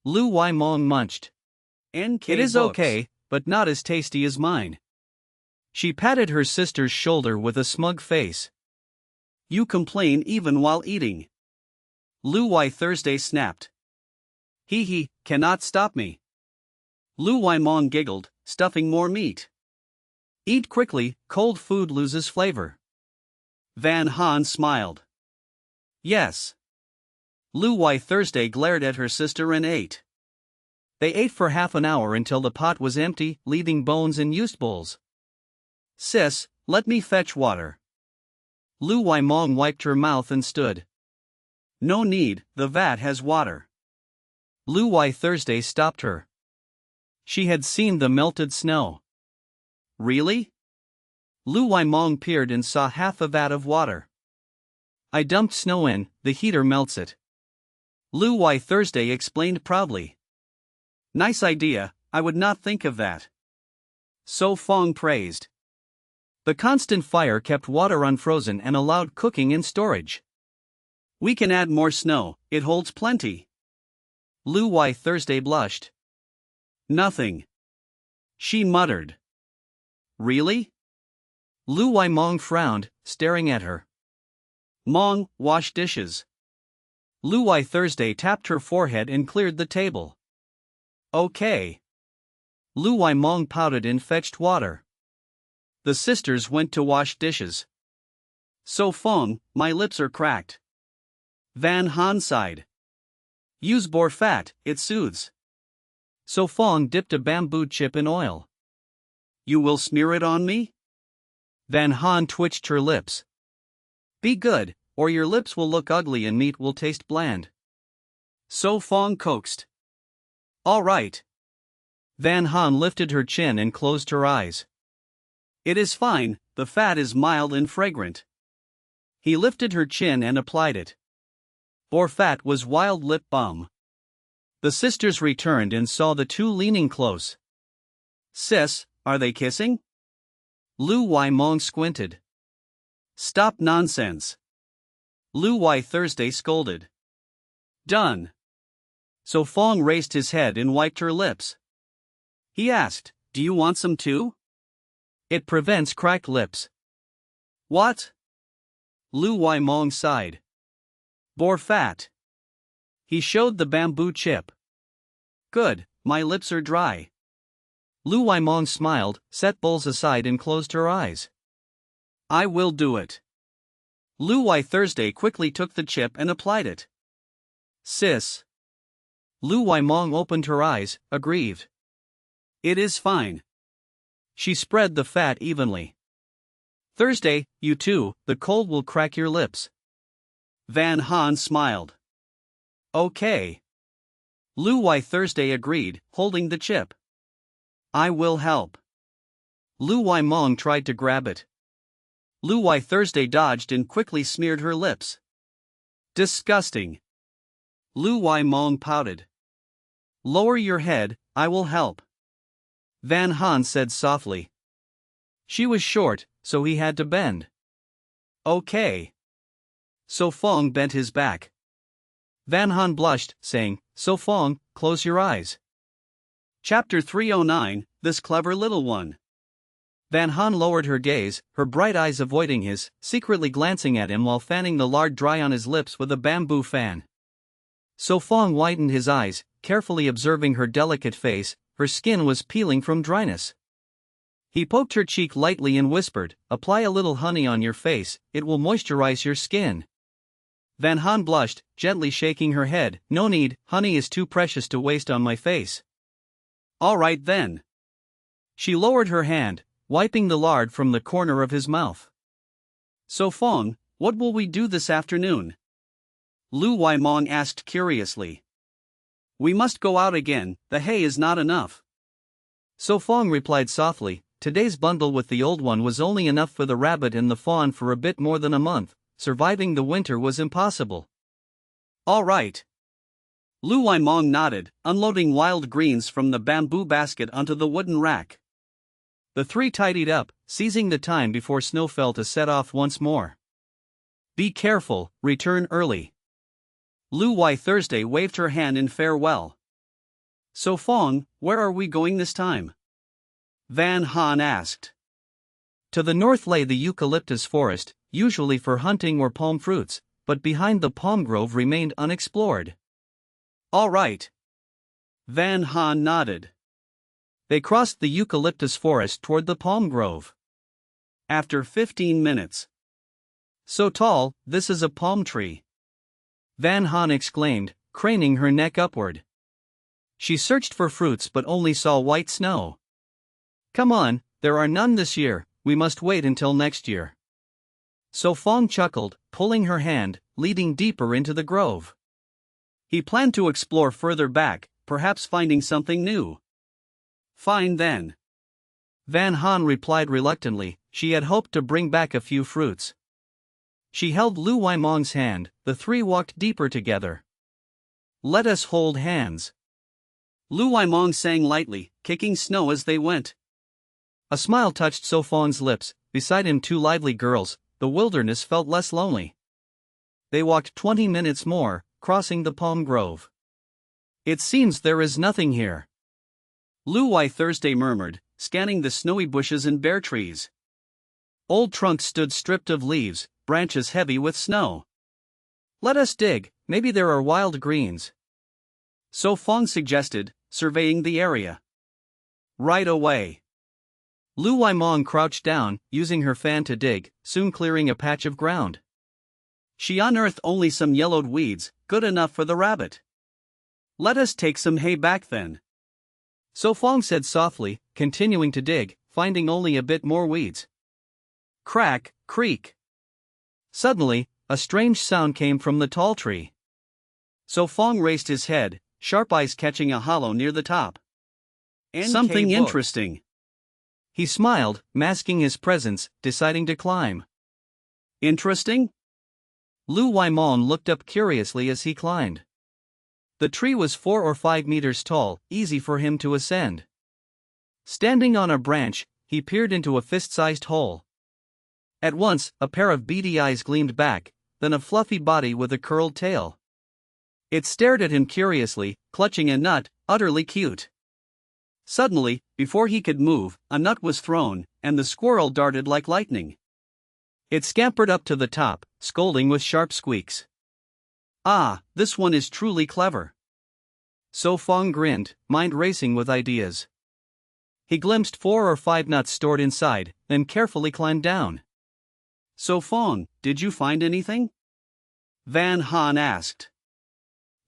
Lu Waimong munched. NK It is books. okay, but not as tasty as mine. She patted her sister's shoulder with a smug face. You complain even while eating. Lu Wai Thursday snapped. He cannot stop me. Lu Waimong giggled, stuffing more meat. Eat quickly, cold food loses flavor. Van Han smiled. Yes. Lu Wai Thursday glared at her sister and ate. They ate for half an hour until the pot was empty, leaving bones and used bowls. Sis, let me fetch water. Lu Waimong wiped her mouth and stood. No need, the vat has water. Lu Wai Thursday stopped her. She had seen the melted snow. Really? Lu Waimong peered and saw half a vat of water. I dumped snow in, the heater melts it. Lu Wai Thursday explained proudly. Nice idea, I would not think of that. So Phong praised. The constant fire kept water unfrozen and allowed cooking and storage. We can add more snow, it holds plenty. Lu Wai Thursday blushed. Nothing. She muttered. Really? Lu Waimong frowned, staring at her. Mong, wash dishes. Lu Wai Thursday tapped her forehead and cleared the table. Okay. Lu Waimong pouted and fetched water. The sisters went to wash dishes. So Phong, my lips are cracked. Van Han sighed. Use boar fat, it soothes. So Phong dipped a bamboo chip in oil. You will smear it on me? Van Han twitched her lips. Be good, or your lips will look ugly and meat will taste bland. So Phong coaxed. All right. Van Han lifted her chin and closed her eyes. It is fine, the fat is mild and fragrant. He lifted her chin and applied it. Boar fat was wild lip balm. The sisters returned and saw the two leaning close. Sis, are they kissing? Lu Waimong squinted. Stop nonsense. Lu Wai Thursday scolded. Done. So Phong raised his head and wiped her lips. He asked, do you want some too? It prevents cracked lips. What? Lu Waimong sighed. Boar fat. He showed the bamboo chip. Good, my lips are dry. Lu Waimong smiled, set bowls aside and closed her eyes. I will do it. Lu Wai Thursday quickly took the chip and applied it. Sis. Lu Waimong opened her eyes, aggrieved. It is fine. She spread the fat evenly. Thursday, you too, the cold will crack your lips. Van Han smiled. Okay. Lu Wai Thursday agreed, holding the chip. I will help. Lu Waimong tried to grab it. Lu Wai Thursday dodged and quickly smeared her lips. Disgusting. Lu Waimong pouted. Lower your head, I will help. Van Han said softly. She was short, so he had to bend. Okay. So Phong bent his back. Van Han blushed, saying, So Phong, close your eyes. Chapter 309, This Clever Little One. Van Han lowered her gaze, her bright eyes avoiding his, secretly glancing at him while fanning the lard dry on his lips with a bamboo fan. So Phong widened his eyes, carefully observing her delicate face. Her skin was peeling from dryness. He poked her cheek lightly and whispered, Apply a little honey on your face, it will moisturize your skin. Van Han blushed, gently shaking her head. No need, honey is too precious to waste on my face. All right then. She lowered her hand, wiping the lard from the corner of his mouth. So Phong, what will we do this afternoon? Lu Waimong asked curiously. We must go out again, the hay is not enough. So Phong replied softly, Today's bundle with the old one was only enough for the rabbit and the fawn for a bit more than a month. Surviving the winter was impossible. All right. Lu Waimong nodded, unloading wild greens from the bamboo basket onto the wooden rack. The three tidied up, seizing the time before snow fell to set off once more. Be careful, return early. Lu Wai Thursday waved her hand in farewell. So Phong, where are we going this time? Van Han asked. To the north lay the eucalyptus forest, usually for hunting or palm fruits, but behind the palm grove remained unexplored. All right. Van Han nodded. They crossed the eucalyptus forest toward the palm grove. After 15 minutes. So tall, this is a palm tree. Van Han exclaimed, craning her neck upward. She searched for fruits but only saw white snow. Come on, there are none this year, we must wait until next year. So Phong chuckled, pulling her hand, leading deeper into the grove. He planned to explore further back, perhaps finding something new. Fine then. Van Han replied reluctantly, she had hoped to bring back a few fruits. She held Lu Waimong's hand, the three walked deeper together. Let us hold hands. Lu Waimong sang lightly, kicking snow as they went. A smile touched So Fong's lips, beside him two lively girls, the wilderness felt less lonely. They walked 20 minutes more, crossing the palm grove. It seems there is nothing here. Lu Wai Thursday murmured, scanning the snowy bushes and bare trees. Old trunks stood stripped of leaves, branches heavy with snow. Let us dig, maybe there are wild greens. So Phong suggested, surveying the area. Right away. Lu Waimong crouched down, using her fan to dig, soon clearing a patch of ground. She unearthed only some yellowed weeds, good enough for the rabbit. Let us take some hay back then. So Phong said softly, continuing to dig, finding only a bit more weeds. Crack, creak. Suddenly, a strange sound came from the tall tree. So Phong raised his head, sharp eyes catching a hollow near the top. Something interesting. He smiled, masking his presence, deciding to climb. Interesting? Lu Waimong looked up curiously as he climbed. The tree was 4 or 5 meters tall, easy for him to ascend. Standing on a branch, he peered into a fist-sized hole. At once, a pair of beady eyes gleamed back, then a fluffy body with a curled tail. It stared at him curiously, clutching a nut, utterly cute. Suddenly, before he could move, a nut was thrown, and the squirrel darted like lightning. It scampered up to the top, scolding with sharp squeaks. Ah, this one is truly clever. So Phong grinned, mind racing with ideas. He glimpsed 4 or 5 nuts stored inside, then carefully climbed down. So Phong, did you find anything? Van Han asked.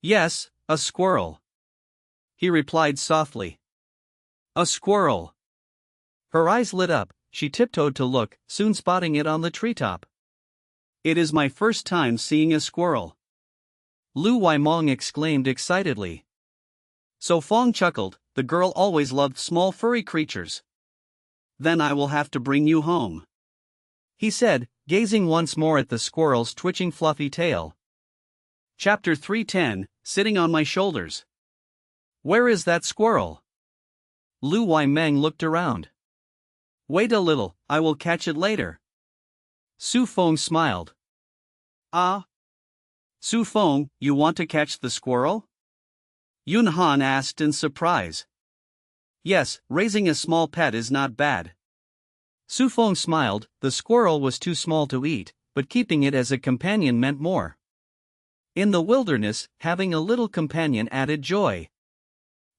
Yes, a squirrel. He replied softly. A squirrel. Her eyes lit up, she tiptoed to look, soon spotting it on the treetop. It is my first time seeing a squirrel. Lu Waimong exclaimed excitedly. So Phong chuckled, the girl always loved small furry creatures. Then I will have to bring you home. He said, gazing once more at the squirrel's twitching fluffy tail. Chapter 310, Sitting on My Shoulders. Where is that squirrel? Lu Waimong looked around. Wait a little, I will catch it later. Su Feng smiled. Ah? Su Feng, you want to catch the squirrel? Yun Han asked in surprise. Yes, raising a small pet is not bad. Su Feng smiled, the squirrel was too small to eat, but keeping it as a companion meant more. In the wilderness, having a little companion added joy.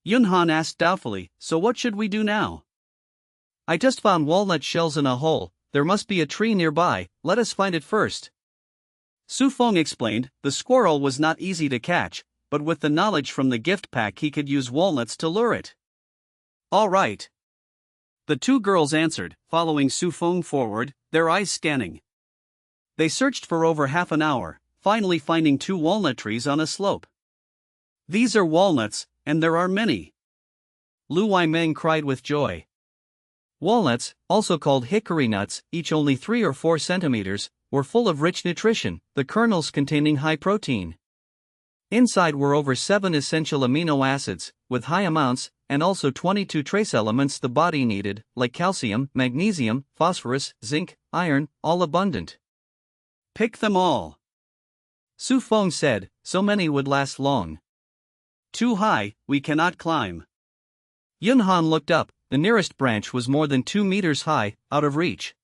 Yun Han asked doubtfully, so what should we do now? I just found walnut shells in a hole, there must be a tree nearby, let us find it first. Su Feng explained, the squirrel was not easy to catch, but with the knowledge from the gift pack he could use walnuts to lure it. All right. The two girls answered, following Su Feng forward, their eyes scanning. They searched for over half an hour, finally finding 2 walnut trees on a slope. These are walnuts, and there are many. Lu Waimong cried with joy. Walnuts, also called hickory nuts, each only 3 or 4 centimeters, were full of rich nutrition, the kernels containing high protein. Inside were over 7 essential amino acids, with high amounts, and also 22 trace elements the body needed, like calcium, magnesium, phosphorus, zinc, iron, all abundant. Pick them all, Su Feng said, so many would last long. Too high, we cannot climb. Yun Han looked up, the nearest branch was more than 2 meters high, out of reach.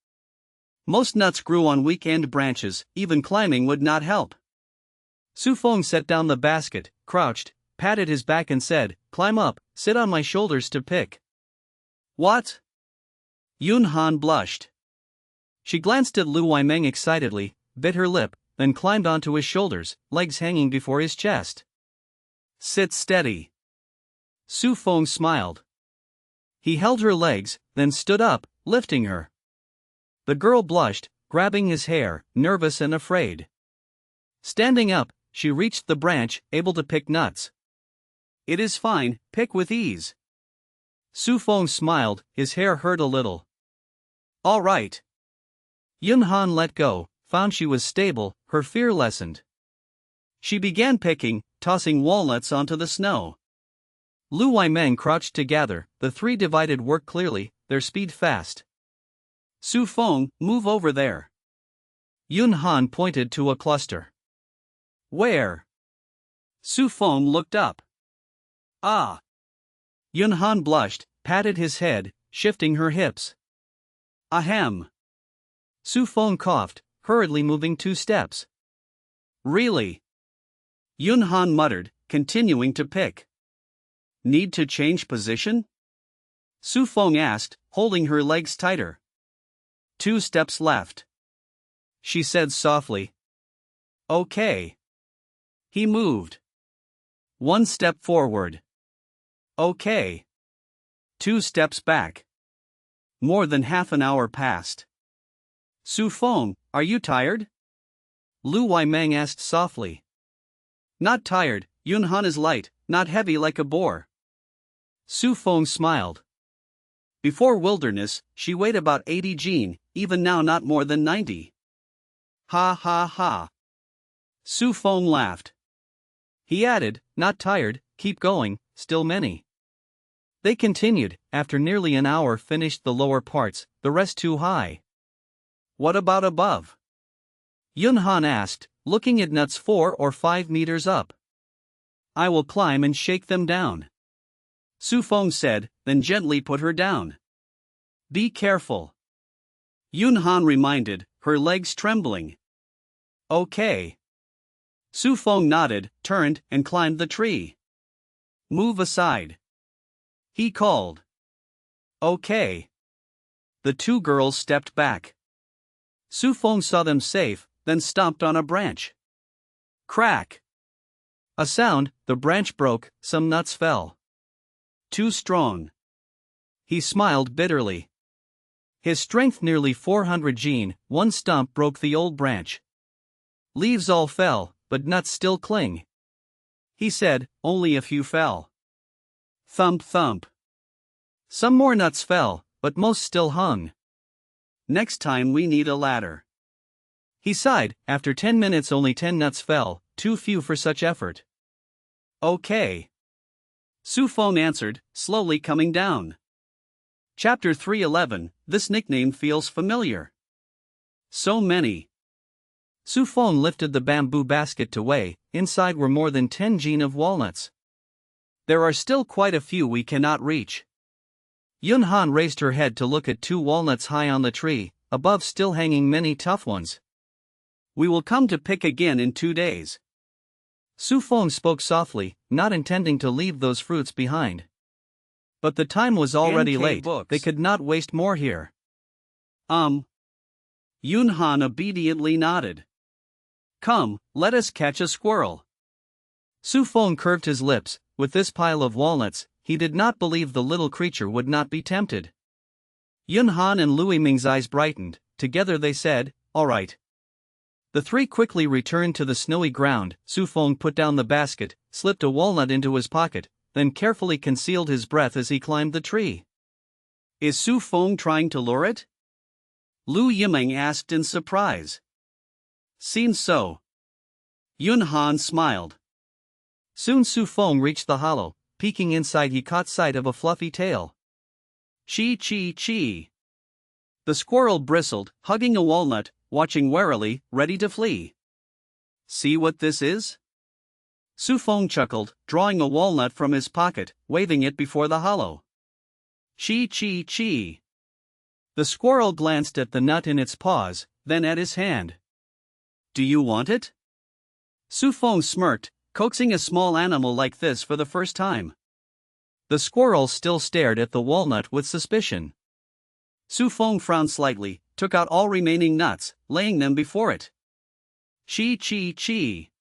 Most nuts grew on weak-end branches, even climbing would not help. Su Feng set down the basket, crouched, patted his back and said, "Climb up, sit on my shoulders to pick." What? Yun Han blushed. She glanced at Lu Weimeng excitedly, bit her lip, then climbed onto his shoulders, legs hanging before his chest. Sit steady. Su Feng smiled. He held her legs, then stood up, lifting her. The girl blushed, grabbing his hair, nervous and afraid. Standing up, she reached the branch, able to pick nuts. It is fine, pick with ease. Su Feng smiled, his hair hurt a little. All right. Yun Han let go, found she was stable, her fear lessened. She began picking, tossing walnuts onto the snow. Lu Weimeng crouched together, the three divided work clearly, their speed fast. Su Feng, move over there. Yun Han pointed to a cluster. Where? Su Feng looked up. Ah. Yun Han blushed, patted his head, shifting her hips. Ahem. Su Feng coughed, hurriedly moving 2 steps. Really? Yun Han muttered, continuing to pick. Need to change position? Su Feng asked, holding her legs tighter. 2 steps left. She said softly. Okay. He moved. 1 step forward. Okay. 2 steps back. More than half an hour passed. Su Feng, are you tired? Lu Weimeng asked softly. Not tired, Yun Han is light, not heavy like a boar. Su Feng smiled. Before wilderness, she weighed about 80 jin, even now not more than 90. Ha ha ha. Su Feng laughed. He added, not tired, keep going, still many. They continued, after nearly an hour finished the lower parts, the rest too high. What about above? Yun Han asked, looking at nuts 4 or 5 meters up. I will climb and shake them down. Su Feng said, then gently put her down. Be careful. Yun Han reminded, her legs trembling. Okay. Su Feng nodded, turned, and climbed the tree. Move aside. He called. Okay. The 2 girls stepped back. Su Feng saw them safe, then stomped on a branch. Crack. A sound, the branch broke, some nuts fell. Too strong. He smiled bitterly. His strength nearly 400 jin, 1 stump broke the old branch. Leaves all fell, but nuts still cling. He said, only a few fell. Thump thump. Some more nuts fell, but most still hung. Next time we need a ladder. He sighed, after 10 minutes only 10 nuts fell, too few for such effort. Okay. Su Feng answered, slowly coming down. Chapter 311, this nickname feels familiar. So many. Su Feng lifted the bamboo basket to weigh, inside were more than 10 jin of walnuts. There are still quite a few we cannot reach. Yun Han raised her head to look at 2 walnuts high on the tree, above still hanging many tough ones. We will come to pick again in 2 days. Su Feng spoke softly, not intending to leave those fruits behind. But the time was already late, books. They could not waste more here. Yun Han obediently nodded. Come, let us catch a squirrel. Su Feng curved his lips, with this pile of walnuts, he did not believe the little creature would not be tempted. Yun Han and Lu Weimeng's eyes brightened, together they said, all right. The 3 quickly returned to the snowy ground. Su Feng put down the basket, slipped a walnut into his pocket, then carefully concealed his breath as he climbed the tree. Is Su Feng trying to lure it? Lu Weimeng asked in surprise. Seems so. Yun Han smiled. Soon Su Feng reached the hollow, peeking inside he caught sight of a fluffy tail. Chee chee chee. The squirrel bristled, hugging a walnut, watching warily, ready to flee. See what this is? Phong chuckled, drawing a walnut from his pocket, waving it before the hollow. Chee chee chee. The squirrel glanced at the nut in its paws, then at his hand. Do you want it? Phong smirked, coaxing a small animal like this for the first time. The squirrel still stared at the walnut with suspicion. Phong frowned slightly, took out all remaining nuts, laying them before it. Chee chee chee.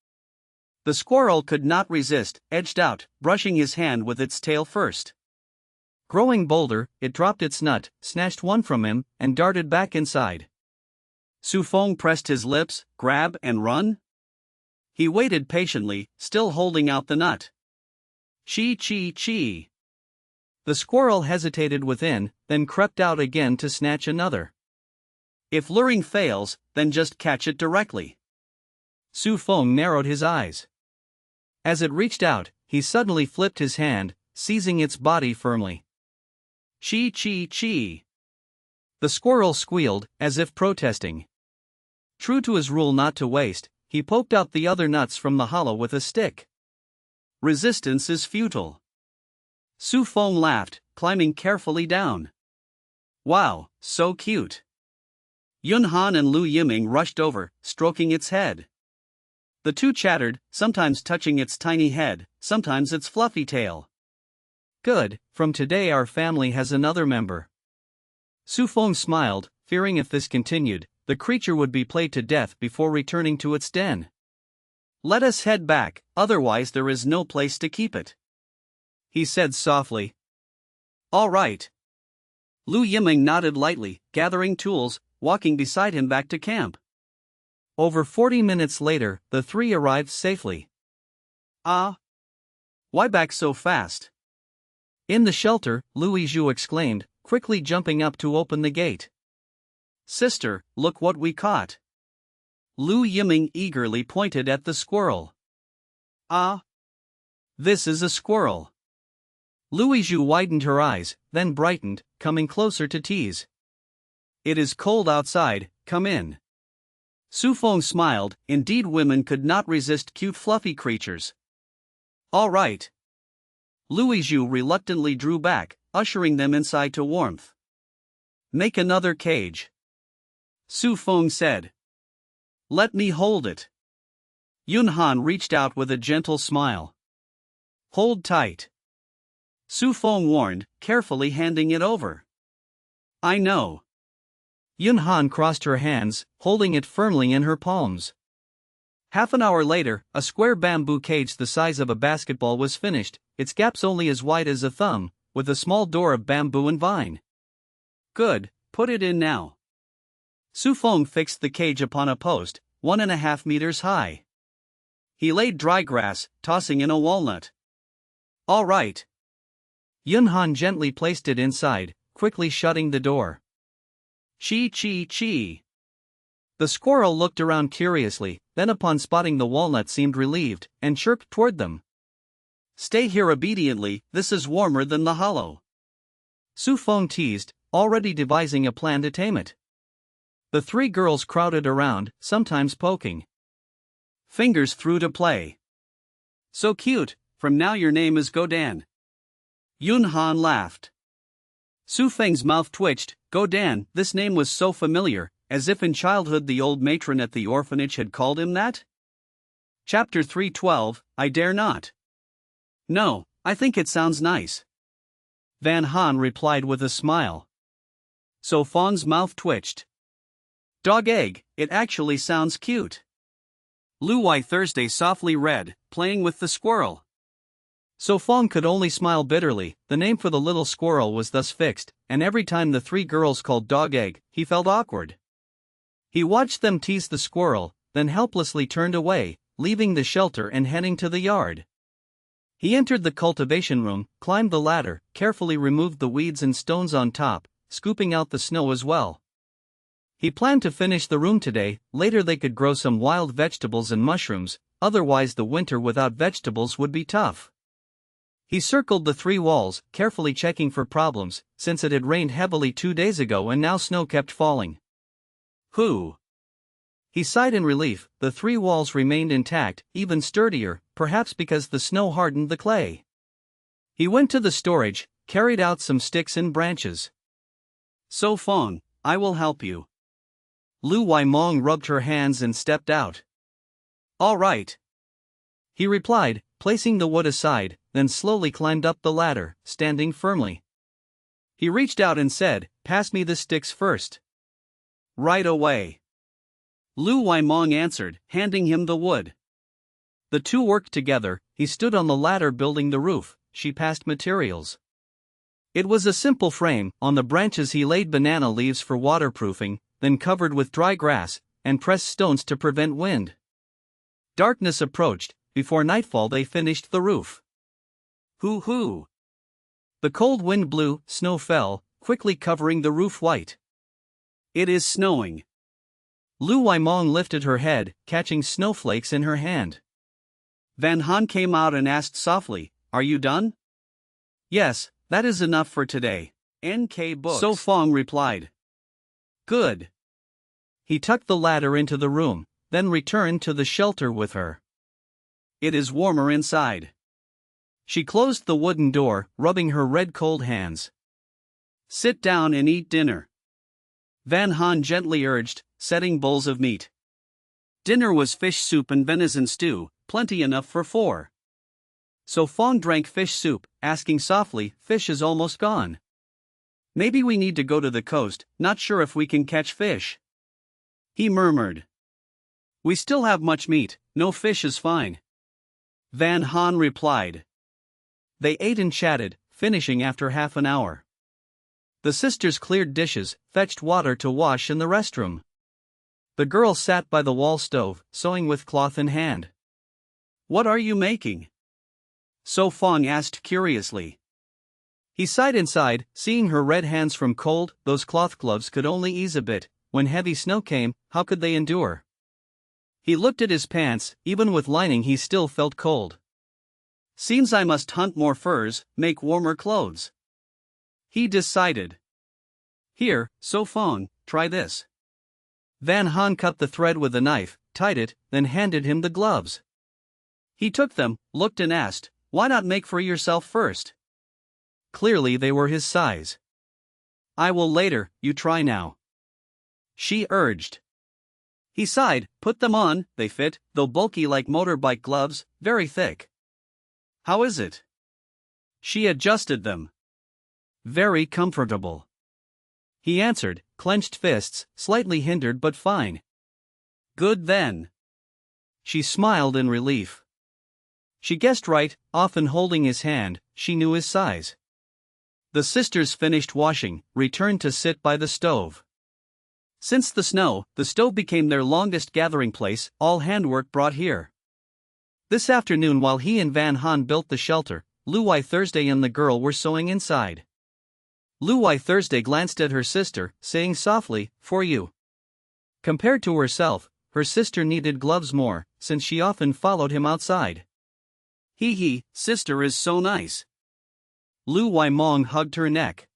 The squirrel could not resist, edged out, brushing his hand with its tail first. Growing bolder, it dropped its nut, snatched one from him, and darted back inside. Phong pressed his lips, grab and run? He waited patiently, still holding out the nut. Chee chee chee. The squirrel hesitated within, then crept out again to snatch another. If luring fails, then just catch it directly. Phong narrowed his eyes. As it reached out, he suddenly flipped his hand, seizing its body firmly. Chee chee chee. The squirrel squealed, as if protesting. True to his rule not to waste, he poked out the other nuts from the hollow with a stick. Resistance is futile. Phong laughed, climbing carefully down. Wow, so cute. Yunhan and Lu Yiming rushed over, stroking its head. The two chattered, sometimes touching its tiny head, sometimes its fluffy tail. Good, from today our family has another member. Phong smiled, fearing if this continued, the creature would be played to death before returning to its den. Let us head back, otherwise there is no place to keep it. He said softly. All right. Lu Yiming nodded lightly, gathering tools, walking beside him back to camp. Over 40 minutes later, the three arrived safely. Ah! Why back so fast? In the shelter, Louis Zhu exclaimed, quickly jumping up to open the gate. Sister, look what we caught. Lu Yiming eagerly pointed at the squirrel. Ah! This is a squirrel. Louis Zhu widened her eyes, then brightened, coming closer to tease. It is cold outside, come in. Phong smiled, indeed women could not resist cute fluffy creatures. All right. Louis Zhu reluctantly drew back, ushering them inside to warmth. Make another cage. Phong said. Let me hold it. Yunhan reached out with a gentle smile. Hold tight. Phong warned, carefully handing it over. I know. Yunhan crossed her hands, holding it firmly in her palms. Half an hour later, a square bamboo cage the size of a basketball was finished, its gaps only as wide as a thumb, with a small door of bamboo and vine. Good, put it in now. Phong fixed the cage upon a post, 1.5 meters high. He laid dry grass, tossing in a walnut. All right. Yunhan gently placed it inside, quickly shutting the door. Chee chee chee. The squirrel looked around curiously, then upon spotting the walnut seemed relieved, and chirped toward them. Stay here obediently, this is warmer than the hollow. Phong teased, already devising a plan to tame it. The three girls crowded around, sometimes poking. Fingers through to play. So cute, from now your name is Godan. Yunhan laughed. Feng's mouth twitched. Godan, this name was so familiar, as if in childhood the old matron at the orphanage had called him that? Chapter 312, I Dare Not. No, I think it sounds nice. Van Han replied with a smile. So Fawn's mouth twitched. Dog egg, it actually sounds cute. Lu Wai Thursday softly read, playing with the squirrel. So Phong could only smile bitterly. The name for the little squirrel was thus fixed, and every time the three girls called Dog Egg, he felt awkward. He watched them tease the squirrel, then helplessly turned away, leaving the shelter and heading to the yard. He entered the cultivation room, climbed the ladder, carefully removed the weeds and stones on top, scooping out the snow as well. He planned to finish the room today, later they could grow some wild vegetables and mushrooms, otherwise the winter without vegetables would be tough. He circled the 3 walls, carefully checking for problems, since it had rained heavily 2 days ago and now snow kept falling. Whew! He sighed in relief. The 3 walls remained intact, even sturdier, perhaps because the snow hardened the clay. He went to the storage, carried out some sticks and branches. So Phong, I will help you. Lu Waimong rubbed her hands and stepped out. All right. He replied, placing the wood aside, then slowly climbed up the ladder, standing firmly. He reached out and said, "Pass me the sticks first." Right away. Lu Waimong answered, handing him the wood. The two worked together. He stood on the ladder building the roof, she passed materials. It was a simple frame. On the branches he laid banana leaves for waterproofing, then covered with dry grass, and pressed stones to prevent wind. Darkness approached. Before nightfall they finished the roof. Hoo-hoo! The cold wind blew, snow fell, quickly covering the roof white. It is snowing. Lu Waimong lifted her head, catching snowflakes in her hand. Van Han came out and asked softly, "Are you done?" "Yes, that is enough for today." NK Books. So Phong replied. Good. He tucked the ladder into the room, then returned to the shelter with her. It is warmer inside. She closed the wooden door, rubbing her red cold hands. Sit down and eat dinner. Van Han gently urged, setting bowls of meat. Dinner was fish soup and venison stew, plenty enough for 4. So Phong drank fish soup, asking softly, "Fish is almost gone. Maybe we need to go to the coast, not sure if we can catch fish." He murmured. "We still have much meat, no fish is fine." Van Han replied. They ate and chatted, finishing after half an hour. The sisters cleared dishes, fetched water to wash in the restroom. The girl sat by the wall stove, sewing with cloth in hand. "What are you making?" So Phong asked curiously. He sighed inside, seeing her red hands from cold. Those cloth gloves could only ease a bit. When heavy snow came, how could they endure? He looked at his pants. Even with lining he still felt cold. "Seems I must hunt more furs, make warmer clothes," he decided. "Here, So Phong, try this." Van Han cut the thread with a knife, tied it, then handed him the gloves. He took them, looked and asked, "Why not make for yourself first?" Clearly they were his size. "I will later, you try now," she urged. He sighed, "Put them on, they fit, though bulky like motorbike gloves, very thick." "How is it?" She adjusted them. "Very comfortable," he answered, clenched fists, slightly hindered but fine. "Good then." She smiled in relief. She guessed right, often holding his hand, she knew his size. The sisters finished washing, returned to sit by the stove. Since the snow, the stove became their longest gathering place, all handwork brought here. This afternoon while he and Van Han built the shelter, Luai Thursday and the girl were sewing inside. Luai Thursday glanced at her sister, saying softly, "For you." Compared to herself, her sister needed gloves more, since she often followed him outside. Hee, sister is so nice." Lu Waimong hugged her neck.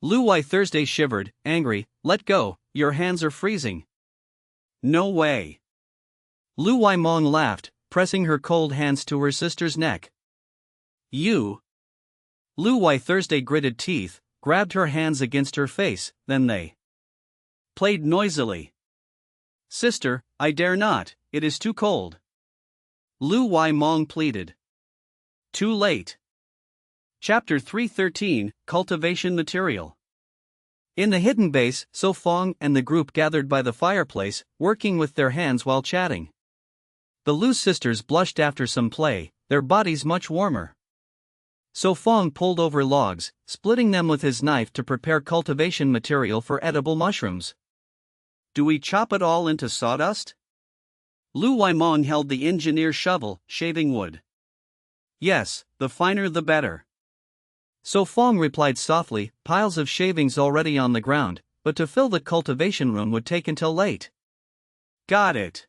Luai Thursday shivered, angry, "Let go, your hands are freezing." "No way." Lu Waimong laughed, pressing her cold hands to her sister's neck. "You." Luai Thursday gritted teeth, grabbed her hands against her face, then they played noisily. "Sister, I dare not, it is too cold." Lu Waimong pleaded. Too late. Chapter 313, Cultivation Material. In the hidden base, So Phong and the group gathered by the fireplace, working with their hands while chatting. The Lu sisters blushed after some play, their bodies much warmer. So Phong pulled over logs, splitting them with his knife to prepare cultivation material for edible mushrooms. "Do we chop it all into sawdust?" Lu Waimong held the engineer's shovel, shaving wood. "Yes, the finer the better." So Phong replied softly, "Piles of shavings already on the ground, but to fill the cultivation room would take until late." "Got it."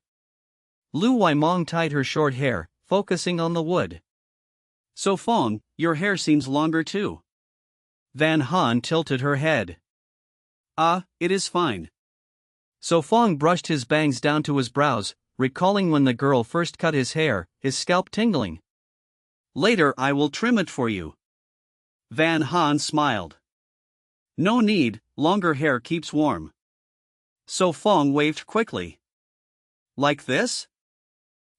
Lu Waimong tied her short hair, focusing on the wood. So Phong, your hair seems longer too. Van Han tilted her head. It is fine. So Phong brushed his bangs down to his brows, recalling when the girl first cut his hair, his scalp tingling. Later I will trim it for you. Van Han smiled. No need, longer hair keeps warm. So Phong waved quickly. Like this?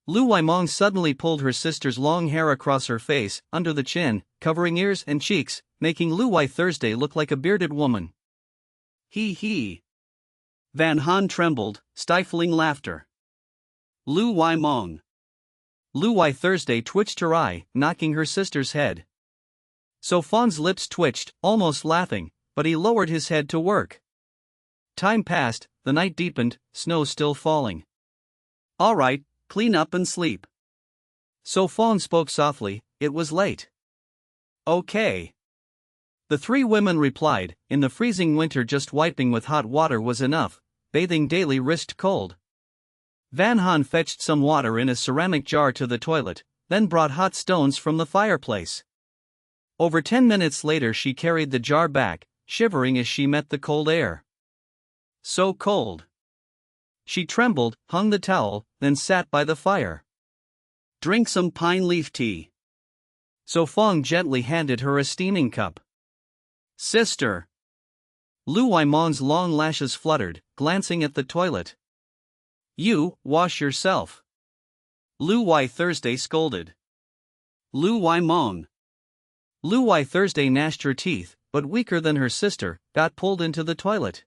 Lu Waimong suddenly pulled her sister's long hair across her face, under the chin, covering ears and cheeks, making Lu Wai Thursday look like a bearded woman. He. Van Han trembled, stifling laughter. Lu Waimong. Lu Wai Thursday twitched her eye, knocking her sister's head. So Fong's lips twitched, almost laughing, but he lowered his head to work. Time passed, the night deepened, snow still falling. All right, clean up and sleep. So Phong spoke softly, it was late. Okay. The three women replied, in the freezing winter just wiping with hot water was enough, bathing daily risked cold. Van Han fetched some water in a ceramic jar to the toilet, then brought hot stones from the fireplace. Over 10 minutes later she carried the jar back, shivering as she met the cold air. So cold. She trembled, hung the towel, then sat by the fire. Drink some pine leaf tea. So Phong gently handed her a steaming cup. Sister. Lu Waimong's long lashes fluttered, glancing at the toilet. You, wash yourself. Lu Wai Thursday scolded. Lu Waimong. Lu Wai Thursday gnashed her teeth, but weaker than her sister, got pulled into the toilet.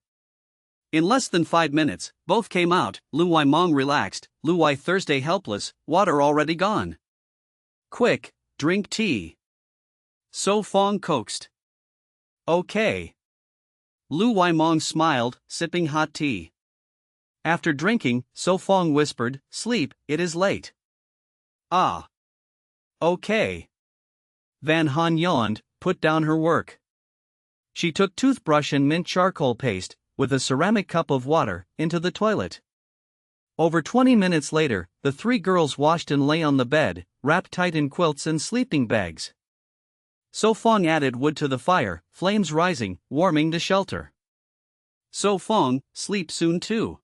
In less than 5 minutes, both came out, Lu Waimong relaxed, Lu Wai Thursday helpless, water already gone. Quick, drink tea. So Phong coaxed. Okay. Lu Waimong smiled, sipping hot tea. After drinking, So Phong whispered, sleep, it is late. Okay. Van Han yawned, put down her work. She took toothbrush and mint charcoal paste, with a ceramic cup of water, into the toilet. Over 20 minutes later, the three girls washed and lay on the bed, wrapped tight in quilts and sleeping bags. So Phong added wood to the fire, flames rising, warming the shelter. So Phong, sleep soon too.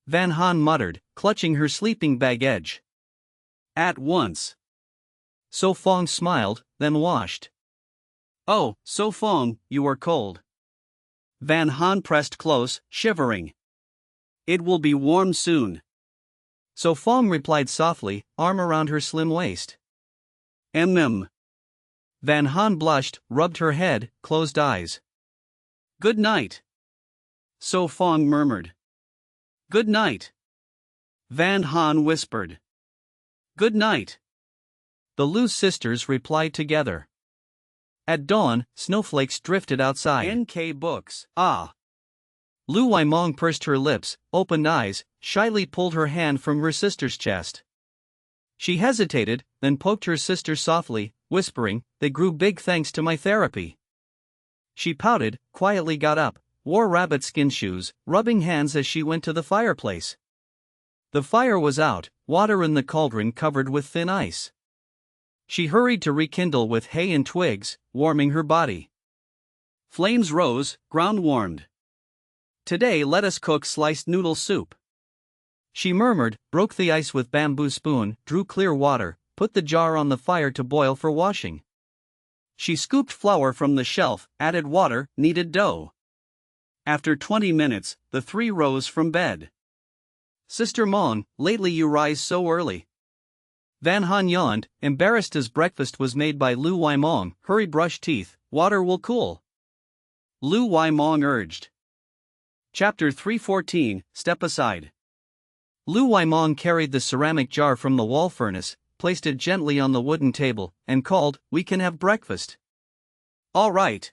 Van Han muttered, clutching her sleeping bag edge. At once. So Phong smiled, then washed. Oh, So Phong, you are cold. Van Han pressed close, shivering. It will be warm soon. So Phong replied softly, arm around her slim waist. Mm. Van Han blushed, rubbed her head, closed eyes. Good night. So Phong murmured. Good night. Van Han whispered. Good night. The Lu sisters replied together. At dawn, snowflakes drifted outside. NK Books. Lu Waimong pursed her lips, opened eyes, shyly pulled her hand from her sister's chest. She hesitated, then poked her sister softly, whispering, they grew big thanks to my therapy. She pouted, quietly got up, wore rabbit skin shoes, rubbing hands as she went to the fireplace. The fire was out, water in the cauldron covered with thin ice. She hurried to rekindle with hay and twigs, warming her body. Flames rose, ground warmed. Today let us cook sliced noodle soup. She murmured, broke the ice with bamboo spoon, drew clear water, put the jar on the fire to boil for washing. She scooped flour from the shelf, added water, kneaded dough. After 20 minutes, the three rose from bed. Sister Mong, lately you rise so early. Van Han yawned, embarrassed as breakfast was made by Lu Waimong. Hurry, brush teeth, water will cool. Lu Waimong urged. Chapter 314, Step Aside. Lu Waimong carried the ceramic jar from the wall furnace, placed it gently on the wooden table, and called, we can have breakfast. All right.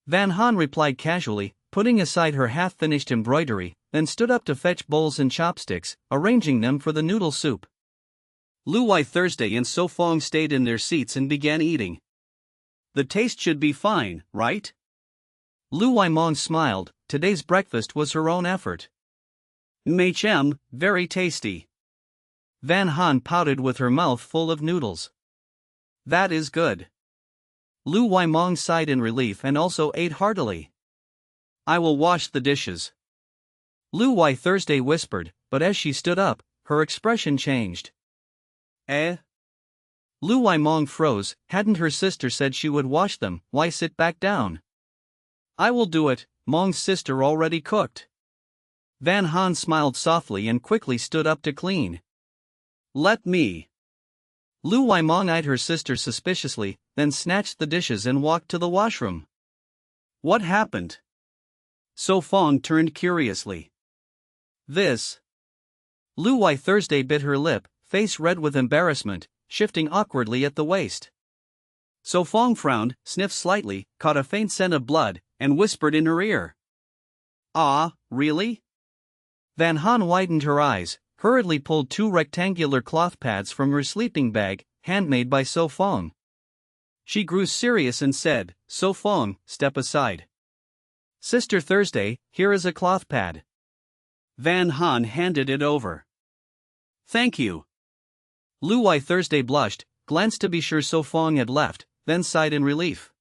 Van Han replied casually, putting aside her half-finished embroidery, then stood up to fetch bowls and chopsticks, arranging them for the noodle soup. Lu Wai Thursday and So Phong stayed in their seats and began eating. The taste should be fine, right? Lu Waimong smiled, today's breakfast was her own effort. Mei Chem, very tasty. Van Han pouted with her mouth full of noodles. That is good. Lu Waimong sighed in relief and also ate heartily. I will wash the dishes. Lu Wai Thursday whispered, but as she stood up, her expression changed. Eh? Lu Waimong froze. Hadn't her sister said she would wash them? Why sit back down? I will do it, Mong's sister already cooked. Van Han smiled softly and quickly stood up to clean. Let me. Lu Waimong eyed her sister suspiciously, then snatched the dishes and walked to the washroom. What happened? So Phong turned curiously. This. Lu Wai Thursday bit her lip, face red with embarrassment, shifting awkwardly at the waist. So Phong frowned, sniffed slightly, caught a faint scent of blood, and whispered in her ear. Ah, really? Van Han widened her eyes, hurriedly pulled 2 rectangular cloth pads from her sleeping bag, handmade by So Phong. She grew serious and said, So Phong, step aside. Sister Thursday, here is a cloth pad. Van Han handed it over. Thank you. Lu Wai Thursday blushed, glanced to be sure So Phong had left, then sighed in relief.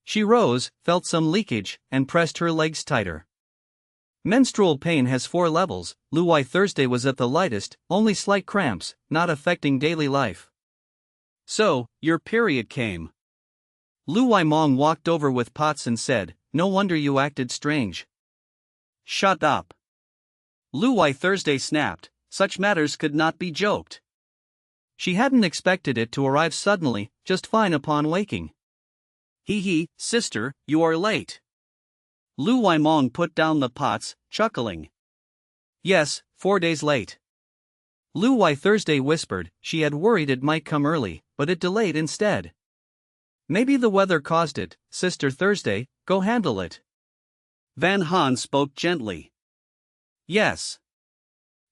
She rose, felt some leakage, and pressed her legs tighter. Menstrual pain has 4 levels. Lu Wai Thursday was at the lightest, only slight cramps, not affecting daily life. So, your period came. Lu Waimong walked over with pots and said, no wonder you acted strange. Shut up. Lu Wai Thursday snapped, such matters could not be joked. She hadn't expected it to arrive suddenly, just fine upon waking. Hee, sister, you are late. Lu Waimong put down the pots, chuckling. Yes, 4 days late. Lu Wai Thursday whispered. She had worried it might come early, but it delayed instead. Maybe the weather caused it, Sister Thursday, go handle it. Van Han spoke gently. Yes.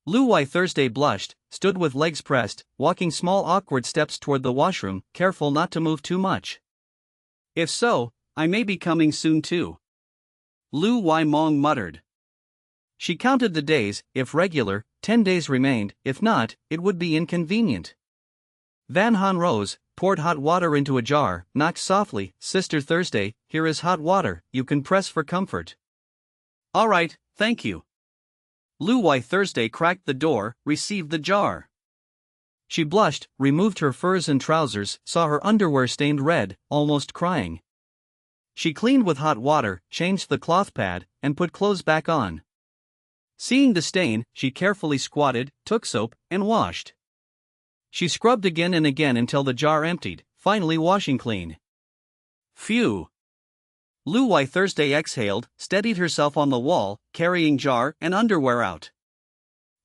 Lu Wai Thursday blushed, stood with legs pressed, walking small awkward steps toward the washroom, careful not to move too much. If so, I may be coming soon too. Lu Waimong muttered. She counted the days. If regular, 10 days remained, if not, it would be inconvenient. Van Han rose, poured hot water into a jar, knocked softly, Sister Thursday, here is hot water, you can press for comfort. All right, thank you. Lu Wai Thursday cracked the door, received the jar. She blushed, removed her furs and trousers, saw her underwear stained red, almost crying. She cleaned with hot water, changed the cloth pad, and put clothes back on. Seeing the stain, she carefully squatted, took soap, and washed. She scrubbed again and again until the jar emptied, finally washing clean. Phew! Lu Wai Thursday exhaled, steadied herself on the wall, carrying jar and underwear out.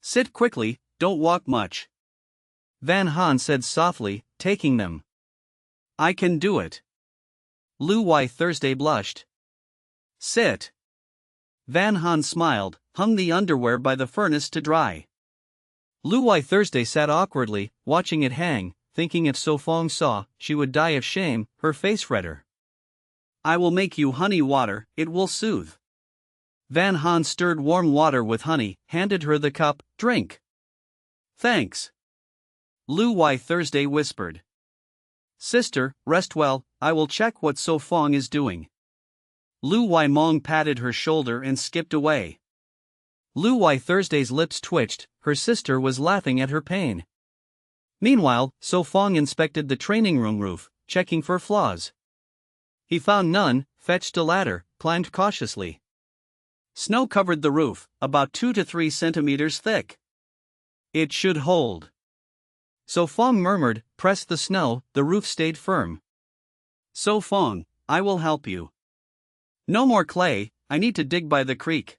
Sit quickly, don't walk much. Van Han said softly, taking them. I can do it. Lu Wai Thursday blushed. Sit. Van Han smiled, hung the underwear by the furnace to dry. Lu Wai Thursday sat awkwardly, watching it hang, thinking if So Phong saw, she would die of shame, her face redder. I will make you honey water, it will soothe. Van Han stirred warm water with honey, handed her the cup, drink. Thanks. Lu Wai Thursday whispered. Sister, rest well, I will check what So Phong is doing. Lu Waimong patted her shoulder and skipped away. Lu Wai Thursday's lips twitched, her sister was laughing at her pain. Meanwhile, So Phong inspected the training room roof, checking for flaws. He found none, fetched a ladder, climbed cautiously. Snow covered the roof, about 2 to 3 centimeters thick. It should hold. So Phong murmured, pressed the snow, the roof stayed firm. So Phong, I will help you. No more clay, I need to dig by the creek.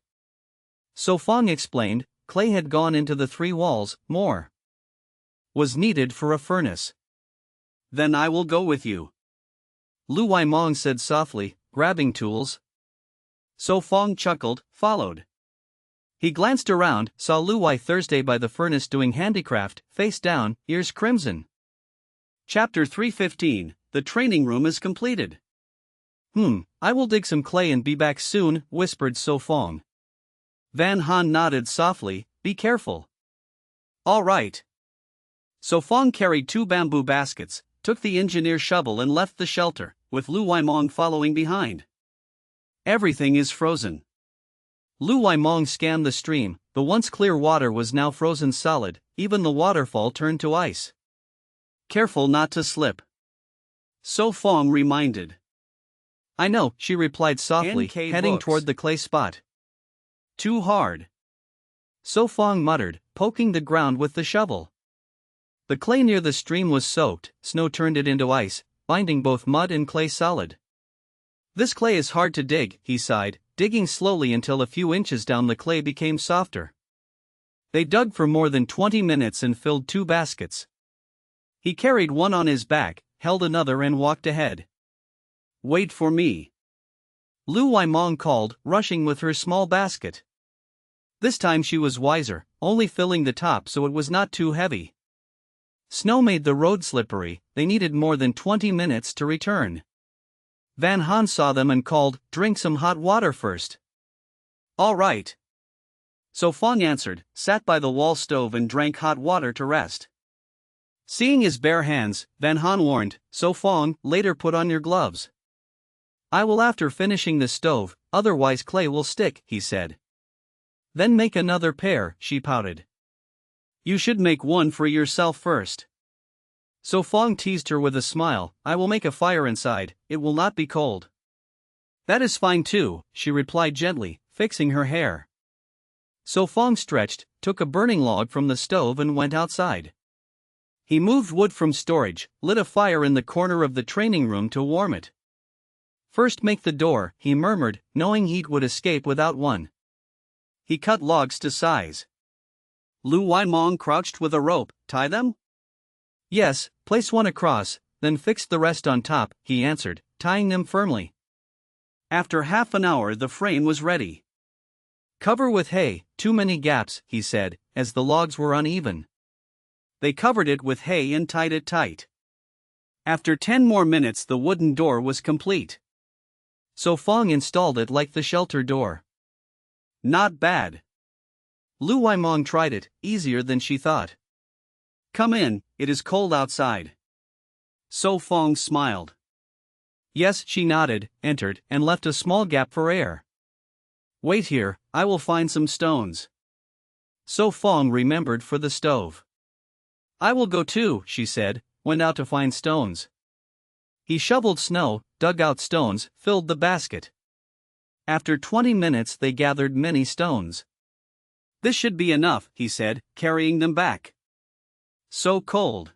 So Phong explained, clay had gone into the 3 walls, more was needed for a furnace. Then I will go with you. Lu Waimong said softly, grabbing tools. So Phong chuckled, followed. He glanced around, saw Lu Wai Thursday by the furnace doing handicraft, face down, ears crimson. Chapter 315, The training room is completed. I will dig some clay and be back soon, whispered So Phong. Van Han nodded softly, be careful. All right. So Phong carried 2 bamboo baskets, took the engineer shovel and left the shelter, with Lu Waimong following behind. Everything is frozen. Lu Waimong scanned the stream. The once clear water was now frozen solid, even the waterfall turned to ice. Careful not to slip. So Phong reminded. I know, she replied softly, NK heading books. toward the clay spot. Too hard. So Phong muttered, poking the ground with the shovel. The clay near the stream was soaked, snow turned it into ice, binding both mud and clay solid. This clay is hard to dig, he sighed, digging slowly until a few inches down the clay became softer. They dug for more than 20 minutes and filled 2 baskets. He carried one on his back, held another and walked ahead. Wait for me. Lu Waimong called, rushing with her small basket. This time she was wiser, only filling the top so it was not too heavy. Snow made the road slippery, they needed more than 20 minutes to return. Van Han saw them and called, drink some hot water first. All right. So Phong answered, sat by the wall stove and drank hot water to rest. Seeing his bare hands, Van Han warned, so Phong, later put on your gloves. I will after finishing the stove, otherwise clay will stick, he said. Then make another pair, she pouted. You should make one for yourself first. So Phong teased her with a smile, I will make a fire inside, it will not be cold. That is fine too, she replied gently, fixing her hair. So Phong stretched, took a burning log from the stove and went outside. He moved wood from storage, lit a fire in the corner of the training room to warm it. First make the door, he murmured, knowing heat would escape without one. He cut logs to size. Lu Waimong crouched with a rope, tie them? Yes, place one across, then fix the rest on top, he answered, tying them firmly. After half an hour the frame was ready. Cover with hay, too many gaps, he said, as the logs were uneven. They covered it with hay and tied it tight. After 10 more minutes the wooden door was complete. So Phong installed it like the shelter door. Not bad. Lu Waimong tried it, easier than she thought. Come in, it is cold outside. So Phong smiled. Yes, she nodded, entered, and left a small gap for air. Wait here, I will find some stones. So Phong remembered for the stove. I will go too, she said, went out to find stones. He shoveled snow, dug out stones, filled the basket. After 20 minutes they gathered many stones. This should be enough, he said, carrying them back. So cold.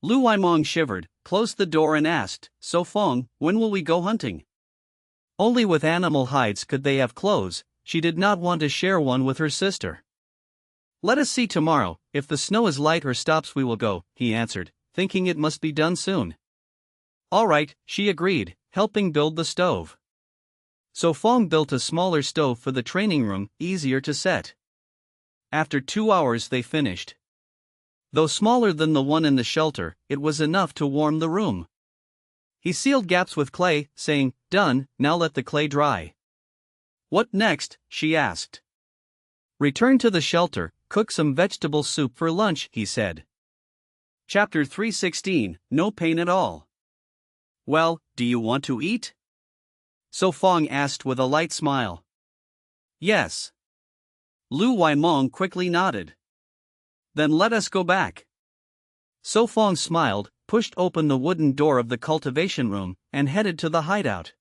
Lu Waimong shivered, closed the door and asked, So Phong, when will we go hunting? Only with animal hides could they have clothes, she did not want to share one with her sister. Let us see tomorrow, if the snow is light or stops we will go, he answered, thinking it must be done soon. All right, she agreed, helping build the stove. So Phong built a smaller stove for the training room, easier to set. After 2 hours they finished. Though smaller than the one in the shelter, it was enough to warm the room. He sealed gaps with clay, saying, Done, now let the clay dry. What next? She asked. Return to the shelter, cook some vegetable soup for lunch, he said. Chapter 316, No Pain at All. Well, do you want to eat? So Phong asked with a light smile. Yes. Lu Waimong quickly nodded. Then let us go back. So Phong smiled, pushed open the wooden door of the cultivation room, and headed to the hideout.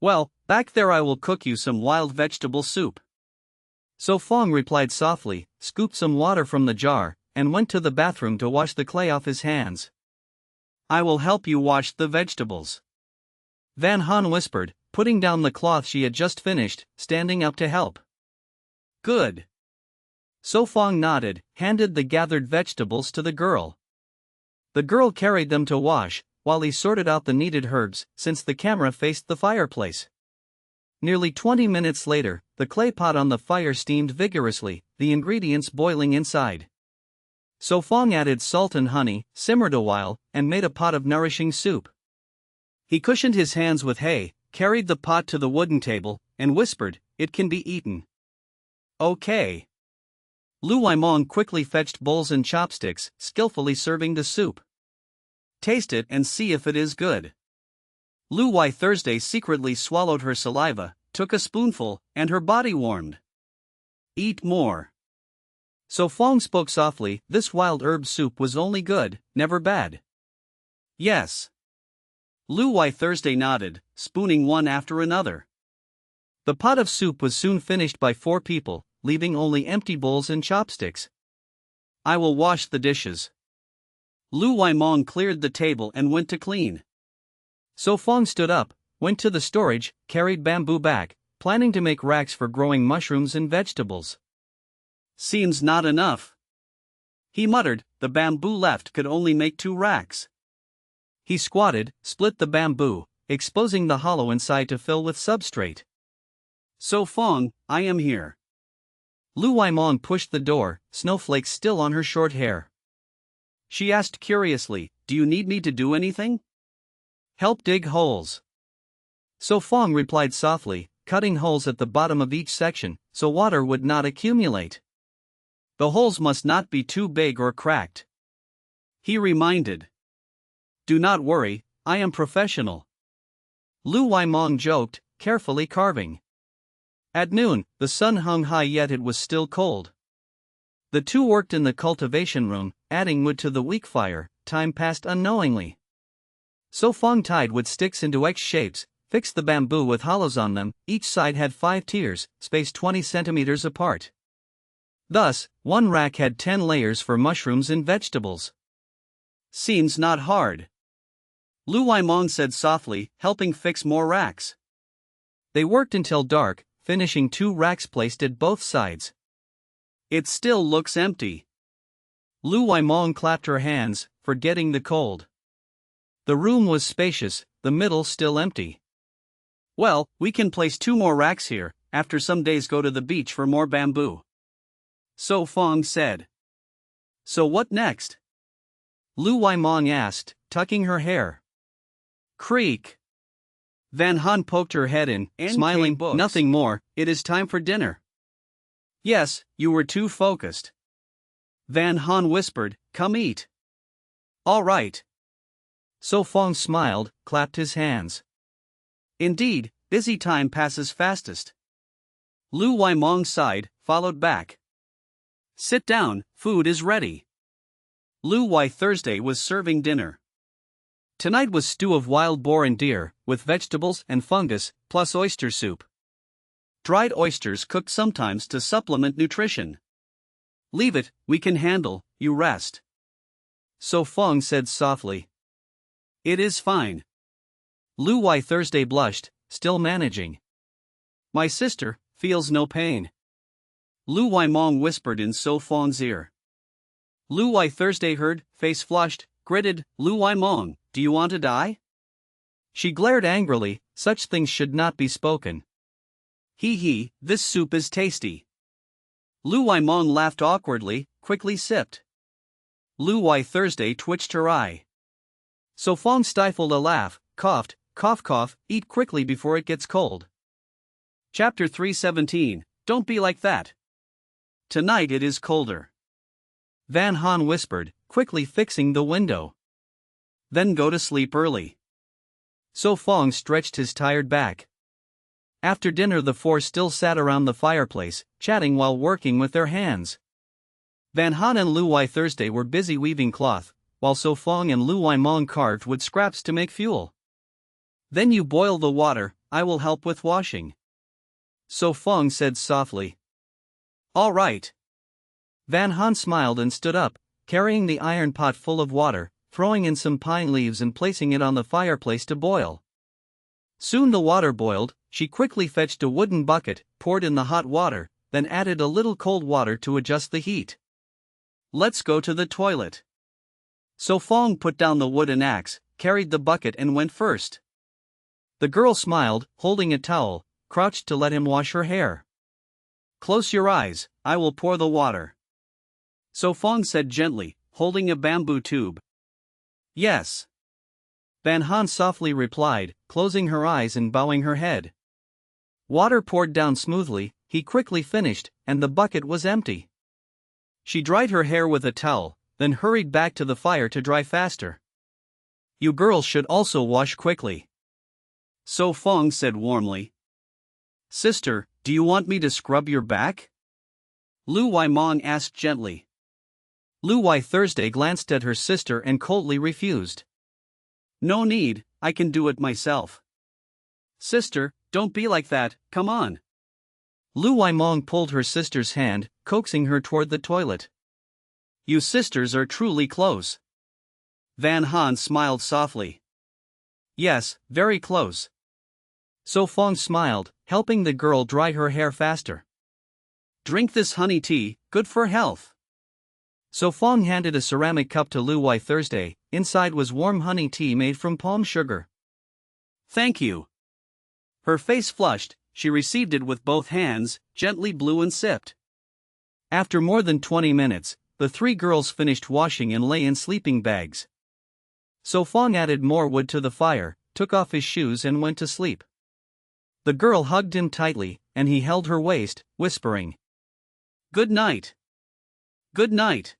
Well, back there I will cook you some wild vegetable soup. So Phong replied softly, scooped some water from the jar, and went to the bathroom to wash the clay off his hands. I will help you wash the vegetables. Van Han whispered, putting down the cloth she had just finished, standing up to help. Good. So Phong nodded, handed the gathered vegetables to the girl. The girl carried them to wash, while he sorted out the needed herbs, since the camera faced the fireplace. Nearly 20 minutes later, the clay pot on the fire steamed vigorously, the ingredients boiling inside. So Phong added salt and honey, simmered a while, and made a pot of nourishing soup. He cushioned his hands with hay, carried the pot to the wooden table, and whispered, It can be eaten. Okay. Lu Waimong quickly fetched bowls and chopsticks, skillfully serving the soup. taste it and see if it is good. Lu Wai Thursday secretly swallowed her saliva, took a spoonful, and her body warmed. Eat more. So Phong spoke softly, this wild herb soup was only good, never bad. Yes. Lu Wai Thursday nodded, spooning one after another. The pot of soup was soon finished by 4 people, leaving only empty bowls and chopsticks. I will wash the dishes. Lu Wai Mong cleared the table and went to clean. So Phong stood up, went to the storage, carried bamboo back, planning to make racks for growing mushrooms and vegetables. Seems not enough. He muttered, the bamboo left could only make 2 racks. He squatted, split the bamboo, exposing the hollow inside to fill with substrate. So Phong, I am here. Lu Wai Mong pushed the door, snowflakes still on her short hair. She asked curiously, do you need me to do anything? Help dig holes. So Phong replied softly, cutting holes at the bottom of each section, so water would not accumulate. The holes must not be too big or cracked. He reminded. Do not worry, I am professional. Lu Wai Mong joked, carefully carving. At noon, the sun hung high yet it was still cold. The 2 worked in the cultivation room, adding wood to the weak fire. Time passed unknowingly. So Phong tied wood sticks into X shapes, fixed the bamboo with hollows on them, each side had 5 tiers, spaced 20 centimeters apart. Thus, 1 rack had 10 layers for mushrooms and vegetables. Seems not hard. Lu Wai Mong said softly, helping fix more racks. They worked until dark, finishing 2 racks placed at both sides. It still looks empty. Lu Wai Mong clapped her hands, forgetting the cold. The room was spacious, the middle still empty. Well, we can place 2 more racks here, after some days go to the beach for more bamboo. So Phong said. So what next? Lu Wai Mong asked, tucking her hair. Creak. Van Han poked her head in, smiling, nothing more, it is time for dinner. Yes, you were too focused. Van Han whispered, come eat. All right. So Phong smiled, clapped his hands. Indeed, busy time passes fastest. Lu Wai Mong sighed, followed back. Sit down, food is ready. Lu Wai Thursday was serving dinner. Tonight was stew of wild boar and deer, with vegetables and fungus, plus oyster soup. Dried oysters cooked sometimes to supplement nutrition. Leave it, we can handle, you rest. So Phong said softly. It is fine. Lu Wai Thursday blushed, still managing. My sister feels no pain. Lu Wai Mong whispered in So Phong's ear. Lu Wai Thursday heard, face flushed, gritted, Lu Wai Mong, do you want to die? She glared angrily, such things should not be spoken. Hee, this soup is tasty. Lu Wai Mong laughed awkwardly, quickly sipped. Lu Wai Thursday twitched her eye. So Phong stifled a laugh, coughed, cough, eat quickly before it gets cold. Chapter 317, Don't be like that. Tonight it is colder. Van Han whispered, quickly fixing the window. Then go to sleep early. So Phong stretched his tired back. After dinner the 4 still sat around the fireplace, chatting while working with their hands. Van Han and Lu Wai Thursday were busy weaving cloth, while So Phong and Lu Wai Mong carved wood scraps to make fuel. Then you boil the water, I will help with washing. So Phong said softly. All right. Van Han smiled and stood up, carrying the iron pot full of water, throwing in some pine leaves and placing it on the fireplace to boil. Soon the water boiled. She quickly fetched a wooden bucket, poured in the hot water, then added a little cold water to adjust the heat. Let's go to the toilet. So Phong put down the wooden axe, carried the bucket and went first. The girl smiled, holding a towel, crouched to let him wash her hair. Close your eyes, I will pour the water. So Phong said gently, holding a bamboo tube. Yes. Van Han softly replied, closing her eyes and bowing her head. Water poured down smoothly, he quickly finished, and the bucket was empty. She dried her hair with a towel, then hurried back to the fire to dry faster. You girls should also wash quickly. So Phong said warmly. Sister, do you want me to scrub your back? Lu Waimong asked gently. Lu Wai Thursday glanced at her sister and coldly refused. No need, I can do it myself. Sister, don't be like that, come on. Lu Waimong pulled her sister's hand, coaxing her toward the toilet. You sisters are truly close. Van Han smiled softly. Yes, very close. So Phong smiled, helping the girl dry her hair faster. Drink this honey tea, good for health. So Phong handed a ceramic cup to Lu Wai Thursday. Inside was warm honey tea made from palm sugar. Thank you. Her face flushed, she received it with both hands, gently blew and sipped. After more than 20 minutes, the three girls finished washing and lay in sleeping bags. So Phong added more wood to the fire, took off his shoes and went to sleep. The girl hugged him tightly, and he held her waist, whispering, Good night. Good night.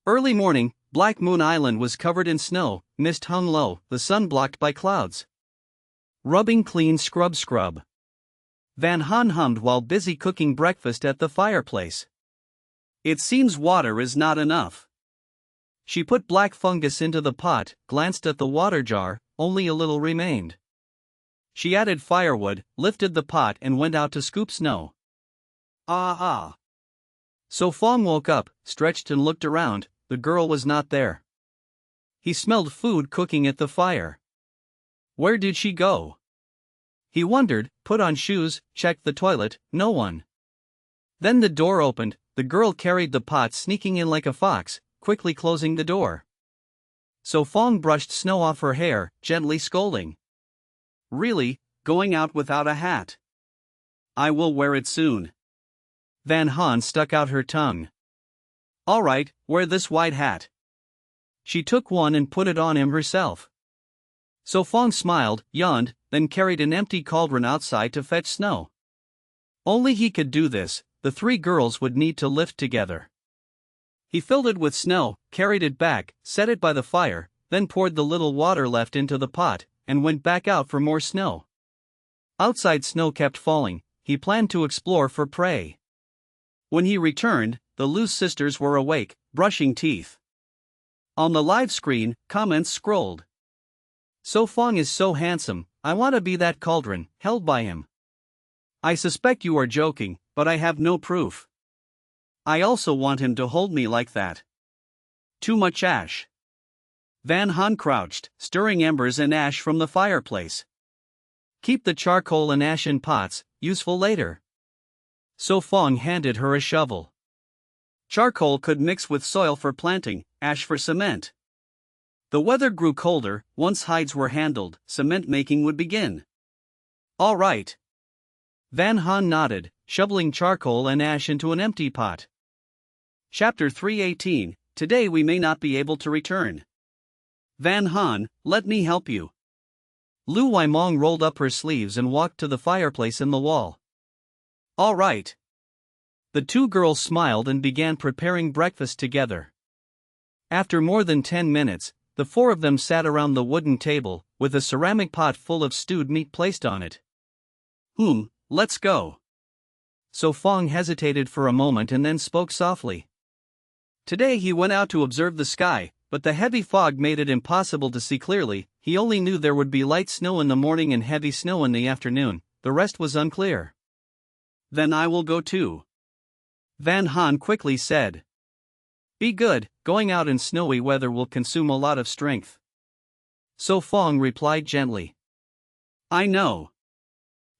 Early morning, Black Moon Island was covered in snow, mist hung low, the sun blocked by clouds. Rubbing clean scrub. Van Han hummed while busy cooking breakfast at the fireplace. It seems water is not enough. She put black fungus into the pot, glanced at the water jar, only a little remained. She added firewood, lifted the pot and went out to scoop snow. Ah. So Phong woke up, stretched and looked around. The girl was not there. He smelled food cooking at the fire. Where did she go? He wondered, put on shoes, checked the toilet, no one. Then the door opened, the girl carried the pot sneaking in like a fox, quickly closing the door. So Phong brushed snow off her hair, gently scolding. Really, going out without a hat? I will wear it soon. Van Han stuck out her tongue. All right, wear this white hat. She took one and put it on him herself. So Phong smiled, yawned, then carried an empty cauldron outside to fetch snow. Only he could do this, the three girls would need to lift together. He filled it with snow, carried it back, set it by the fire, then poured the little water left into the pot, and went back out for more snow. Outside snow kept falling, he planned to explore for prey. When he returned, the Lu sisters were awake, brushing teeth. On the live screen, comments scrolled. So Phong is so handsome, I want to be that cauldron, held by him. I suspect you are joking, but I have no proof. I also want him to hold me like that. Too much ash. Van Han crouched, stirring embers and ash from the fireplace. Keep the charcoal and ash in pots, useful later. So Phong handed her a shovel. Charcoal could mix with soil for planting, ash for cement. The weather grew colder, once hides were handled, cement making would begin. All right. Van Han nodded, shoveling charcoal and ash into an empty pot. Chapter 318, Today we may not be able to return. Van Han, let me help you. Lu Waimong rolled up her sleeves and walked to the fireplace in the wall. All right. The two girls smiled and began preparing breakfast together. After more than 10 minutes, the four of them sat around the wooden table, with a ceramic pot full of stewed meat placed on it. Let's go. So Phong hesitated for a moment and then spoke softly. Today he went out to observe the sky, but the heavy fog made it impossible to see clearly. He only knew there would be light snow in the morning and heavy snow in the afternoon, the rest was unclear. Then I will go too. Van Han quickly said. Be good, going out in snowy weather will consume a lot of strength. So Phong replied gently. I know.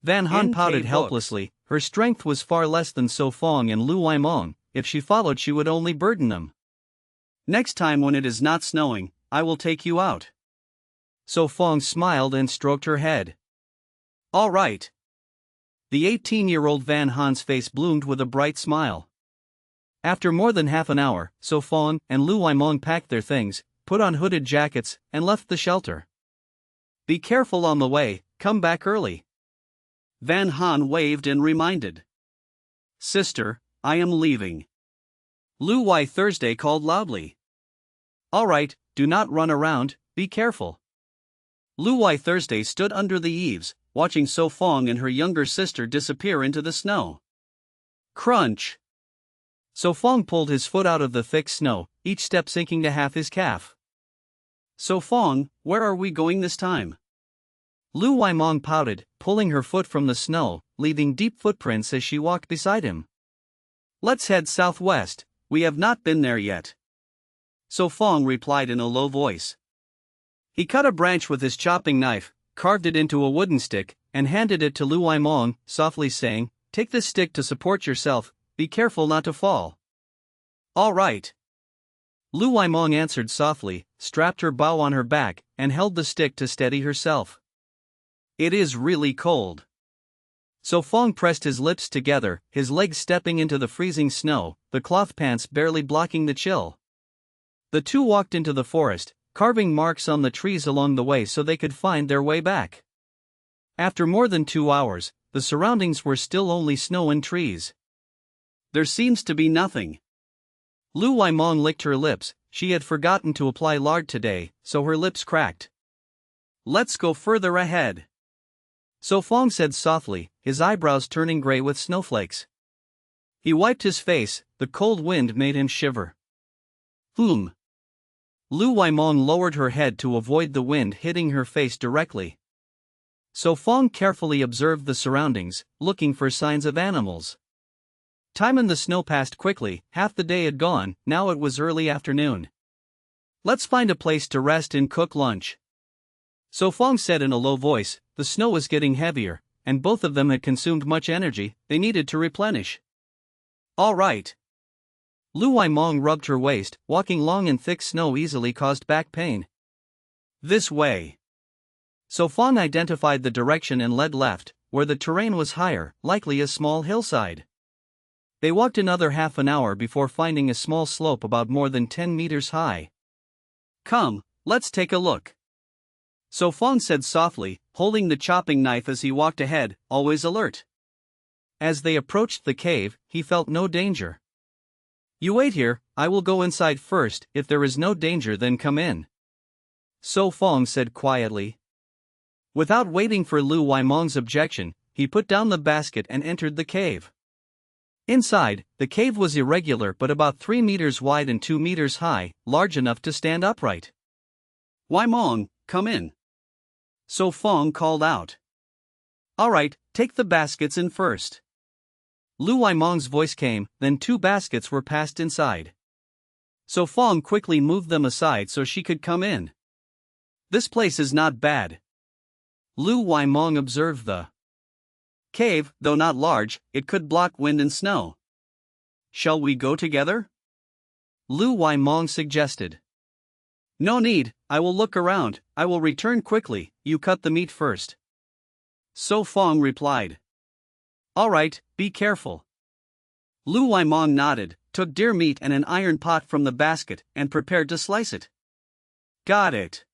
Van Han pouted helplessly, her strength was far less than So Phong and Lu Waimong, if she followed she would only burden them. Next time when it is not snowing, I will take you out. So Phong smiled and stroked her head. All right. The 18-year-old Van Han's face bloomed with a bright smile. After more than half an hour, So Phong and Lu Waimong packed their things, put on hooded jackets, and left the shelter. Be careful on the way, come back early. Van Han waved and reminded. Sister, I am leaving. Lu Wai Thursday called loudly. All right, do not run around, be careful. Lu Wai Thursday stood under the eaves, watching So Phong and her younger sister disappear into the snow. Crunch! So Phong pulled his foot out of the thick snow, each step sinking to half his calf. So Phong, where are we going this time? Lu Wai Mong pouted, pulling her foot from the snow, leaving deep footprints as she walked beside him. Let's head southwest, we have not been there yet. So Phong replied in a low voice. He cut a branch with his chopping knife, carved it into a wooden stick, and handed it to Lu Wai Mong, softly saying, "Take this stick to support yourself, be careful not to fall." "All right." Lu Wai Mong answered softly, strapped her bow on her back, and held the stick to steady herself. "It is really cold." So Phong pressed his lips together, his legs stepping into the freezing snow, the cloth pants barely blocking the chill. The two walked into the forest, carving marks on the trees along the way so they could find their way back. After more than 2 hours, the surroundings were still only snow and trees. There seems to be nothing. Lu Wai Mong licked her lips, she had forgotten to apply lard today, so her lips cracked. "Let's go further ahead." So Phong said softly, his eyebrows turning gray with snowflakes. He wiped his face, the cold wind made him shiver. Lu Wai Mong lowered her head to avoid the wind hitting her face directly. So Phong carefully observed the surroundings, looking for signs of animals. Time in the snow passed quickly, half the day had gone, now it was early afternoon. "Let's find a place to rest and cook lunch." So Phong said in a low voice, the snow was getting heavier, and both of them had consumed much energy, they needed to replenish. "All right." Lu Wai Mong rubbed her waist, walking long in thick snow easily caused back pain. "This way." So Phong identified the direction and led left, where the terrain was higher, likely a small hillside. They walked another half an hour before finding a small slope about more than 10 meters high. "Come, let's take a look." So Phong said softly, holding the chopping knife as he walked ahead, always alert. As they approached the cave, he felt no danger. "You wait here, I will go inside first, if there is no danger then come in." So Phong said quietly. Without waiting for Lu Wai Mong's objection, he put down the basket and entered the cave. Inside, the cave was irregular but about 3 meters wide and 2 meters high, large enough to stand upright. "Wai Mong, come in." So Phong called out. "All right, take the baskets in first." Lu Wai Mong's voice came, then 2 baskets were passed inside. So Phong quickly moved them aside so she could come in. "This place is not bad." Lu Wai Mong observed the cave, though not large, it could block wind and snow. "Shall we go together?" Lu Wai Mong suggested. "No need, I will look around, I will return quickly, you cut the meat first." So Phong replied. "All right, be careful." Lu Wai Mong nodded, took deer meat and an iron pot from the basket, and prepared to slice it. "Got it."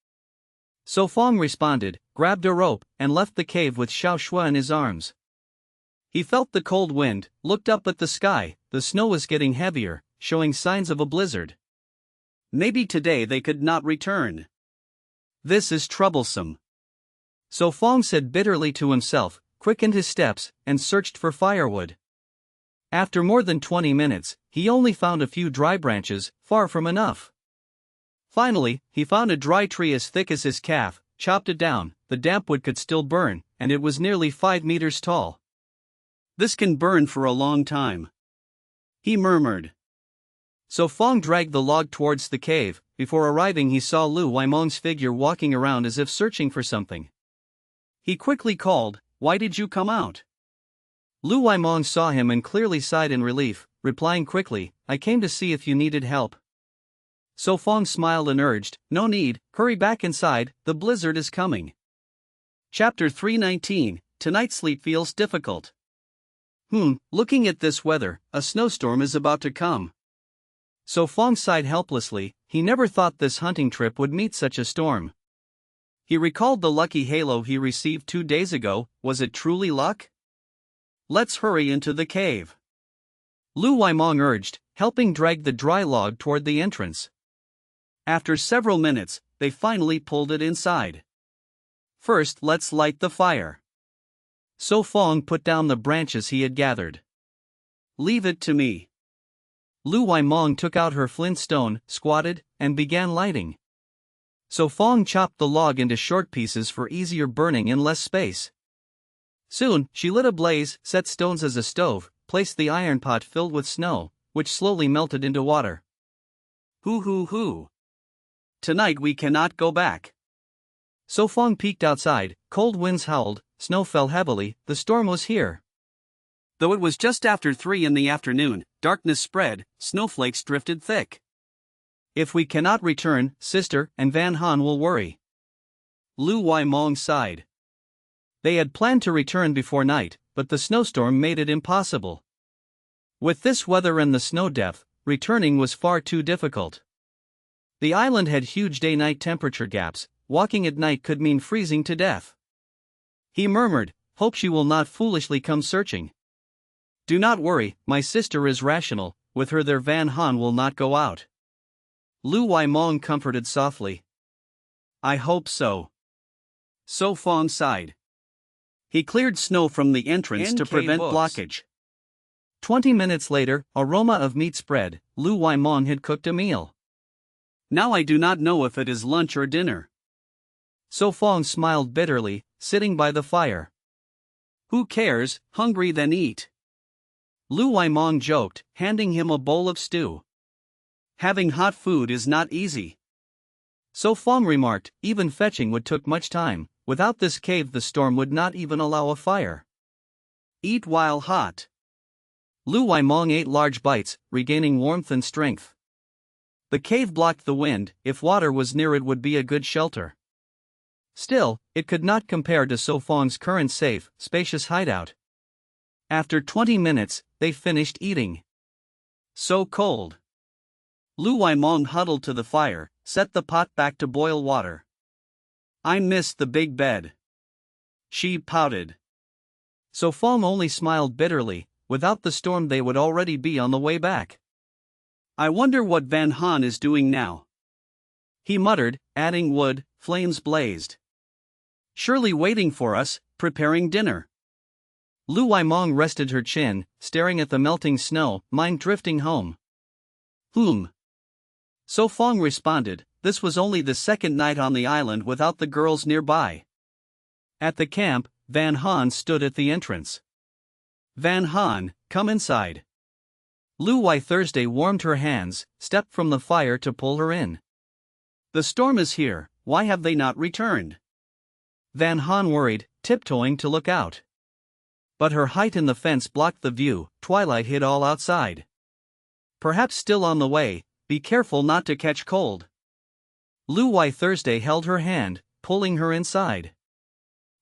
So Phong responded, grabbed a rope, and left the cave with Xiao Shui in his arms. He felt the cold wind, looked up at the sky, the snow was getting heavier, showing signs of a blizzard. Maybe today they could not return. This is troublesome. So Phong said bitterly to himself, quickened his steps, and searched for firewood. After more than 20 minutes, he only found a few dry branches, far from enough. Finally, he found a dry tree as thick as his calf, chopped it down, the damp wood could still burn, and it was nearly 5 meters tall. "This can burn for a long time," he murmured. So Phong dragged the log towards the cave. Before arriving he saw Lu Wai Mong's figure walking around as if searching for something. He quickly called, "Why did you come out?" Lu Wai Mong saw him and clearly sighed in relief, replying quickly, "I came to see if you needed help." So Phong smiled and urged, "No need, hurry back inside, the blizzard is coming." Chapter 319, Tonight sleep feels difficult. Looking at this weather, a snowstorm is about to come. So Phong sighed helplessly, he never thought this hunting trip would meet such a storm. He recalled the lucky halo he received 2 days ago, was it truly luck? "Let's hurry into the cave," Lu Wai Mong urged, helping drag the dry log toward the entrance. After several minutes, they finally pulled it inside. First, let's light the fire. So Phong put down the branches he had gathered. Leave it to me. Lu Waimong took out her flint stone, squatted, and began lighting. So Phong chopped the log into short pieces for easier burning in less space. Soon, she lit a blaze, set stones as a stove, placed the iron pot filled with snow, which slowly melted into water. Hoo. Tonight we cannot go back. So Phong peeked outside, cold winds howled, snow fell heavily, the storm was here. Though it was just after 3 in the afternoon, darkness spread, snowflakes drifted thick. If we cannot return, Sister and Van Han will worry. Lu Waimong sighed. They had planned to return before night, but the snowstorm made it impossible. With this weather and the snow depth, returning was far too difficult. The island had huge day-night temperature gaps, walking at night could mean freezing to death. He murmured, hope she will not foolishly come searching. Do not worry, my sister is rational, with her their Van Han will not go out. Lu Waimong comforted softly. I hope so. So Phong sighed. He cleared snow from the entrance to prevent blockage. 20 minutes later, aroma of meat spread, Lu Waimong had cooked a meal. Now I do not know if it is lunch or dinner. So Phong smiled bitterly, sitting by the fire. Who cares, hungry then eat. Lu Waimong joked, handing him a bowl of stew. Having hot food is not easy. So Phong remarked, even fetching would took much time, without this cave the storm would not even allow a fire. Eat while hot. Lu Waimong ate large bites, regaining warmth and strength. The cave blocked the wind, if water was near it would be a good shelter. Still, it could not compare to So Phong's current safe, spacious hideout. After 20 minutes, they finished eating. So cold. Lu Waimong huddled to the fire, set the pot back to boil water. I missed the big bed. She pouted. So Phong only smiled bitterly, without the storm they would already be on the way back. I wonder what Van Han is doing now. He muttered, adding wood, flames blazed. Surely waiting for us, preparing dinner. Lu Waimong rested her chin, staring at the melting snow, mind drifting home. So Phong responded, this was only the second night on the island without the girls nearby. At the camp, Van Han stood at the entrance. Van Han, come inside. Lu Wai Thursday warmed her hands, stepped from the fire to pull her in. The storm is here, why have they not returned? Van Han worried, tiptoeing to look out. But her height in the fence blocked the view, twilight hid all outside. Perhaps still on the way, be careful not to catch cold. Lu Wai Thursday held her hand, pulling her inside.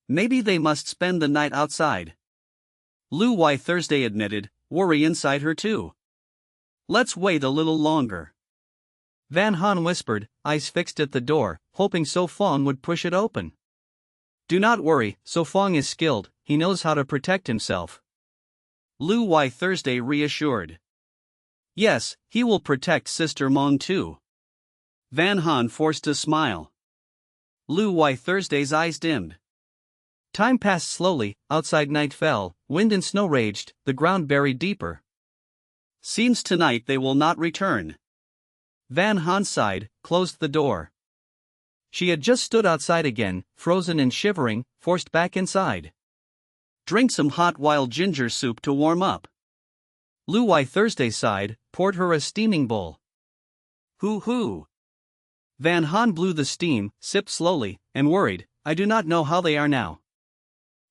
Maybe they must spend the night outside. Lu Wai Thursday admitted, worry inside her too. Let's wait a little longer. Van Han whispered, eyes fixed at the door, hoping So Phong would push it open. Do not worry, So Phong is skilled, he knows how to protect himself. Lu Wai Thursday reassured. Yes, he will protect Sister Mong too. Van Han forced a smile. Lu Wai Thursday's eyes dimmed. Time passed slowly, outside night fell, wind and snow raged, the ground buried deeper. Seems tonight they will not return. Van Han sighed, closed the door. She had just stood outside again, frozen and shivering, forced back inside. Drink some hot wild ginger soup to warm up. Lu Wai Thursday sighed, poured her a steaming bowl. Hoo. Van Han blew the steam, sipped slowly, and worried, I do not know how they are now.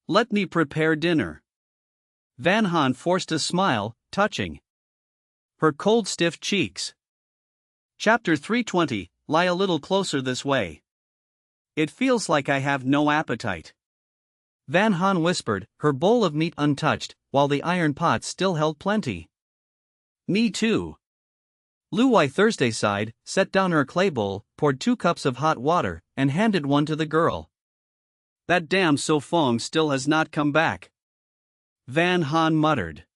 Let me prepare dinner. Van Han forced a smile, touching her cold stiff cheeks. Chapter 320, lie a little closer this way. It feels like I have no appetite. Van Han whispered, her bowl of meat untouched, while the iron pot still held plenty. Me too. Lu Wai Thursday sighed, set down her clay bowl, poured 2 cups of hot water, and handed one to the girl. That damn So Phong still has not come back. Van Han muttered.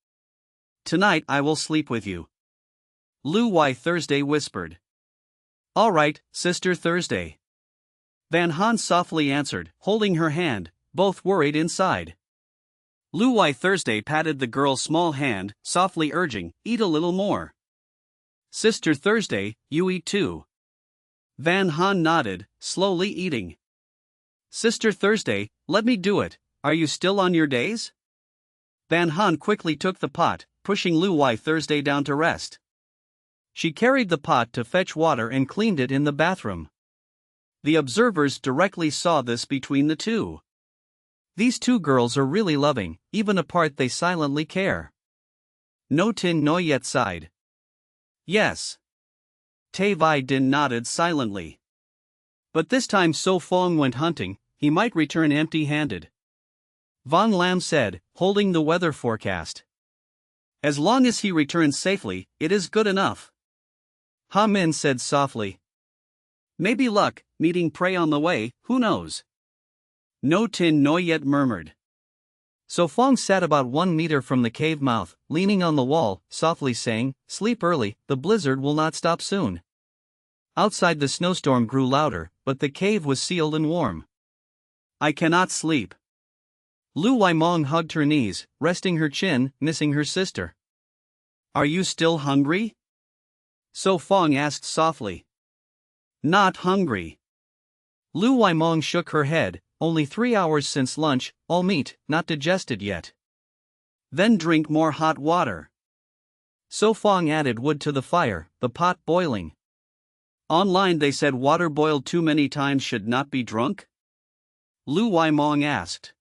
Tonight I will sleep with you. Lu Wai Thursday whispered. All right, Sister Thursday. Van Han softly answered, holding her hand, both worried inside. Luai Thursday patted the girl's small hand, softly urging, eat a little more. Sister Thursday, you eat too. Van Han nodded, slowly eating. Sister Thursday, let me do it, are you still on your days? Van Han quickly took the pot, pushing Luai Thursday down to rest. She carried the pot to fetch water and cleaned it in the bathroom. The observers directly saw this between the two. These two girls are really loving, even apart they silently care. No Tin Noi yet sighed. Yes. Tay Vai Din nodded silently. But this time So Phong went hunting, he might return empty-handed. Von Lam said, holding the weather forecast. As long as he returns safely, it is good enough. Ha Min said softly. Maybe luck, meeting prey on the way, who knows? No Tin Noi yet murmured. So Phong sat about 1 meter from the cave mouth, leaning on the wall, softly saying, sleep early, the blizzard will not stop soon. Outside the snowstorm grew louder, but the cave was sealed and warm. I cannot sleep. Lu Waimong hugged her knees, resting her chin, missing her sister. Are you still hungry? So Phong asked softly. Not hungry. Lu Waimong shook her head, only 3 hours since lunch, all meat, not digested yet. Then drink more hot water. So Phong added wood to the fire, the pot boiling. Online they said water boiled too many times should not be drunk? Lu Waimong asked.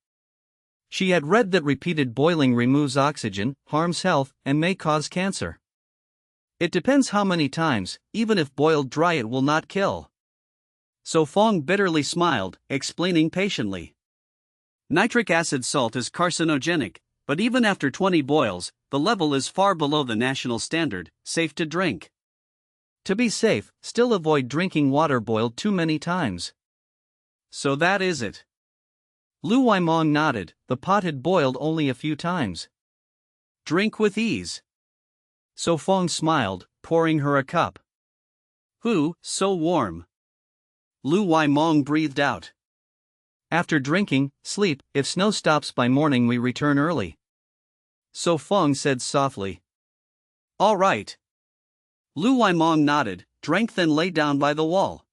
She had read that repeated boiling removes oxygen, harms health, and may cause cancer. It depends how many times, even if boiled dry it will not kill. So Phong bitterly smiled, explaining patiently. Nitric acid salt is carcinogenic, but even after 20 boils, the level is far below the national standard, safe to drink. To be safe, still avoid drinking water boiled too many times. So that is it. Lu Waimong nodded, the pot had boiled only a few times. Drink with ease. So Phong smiled, pouring her a cup. Who, so warm? Lu Waimong breathed out. After drinking, sleep, if snow stops by morning we return early. So Phong said softly. All right. Lu Waimong nodded, drank then lay down by the wall.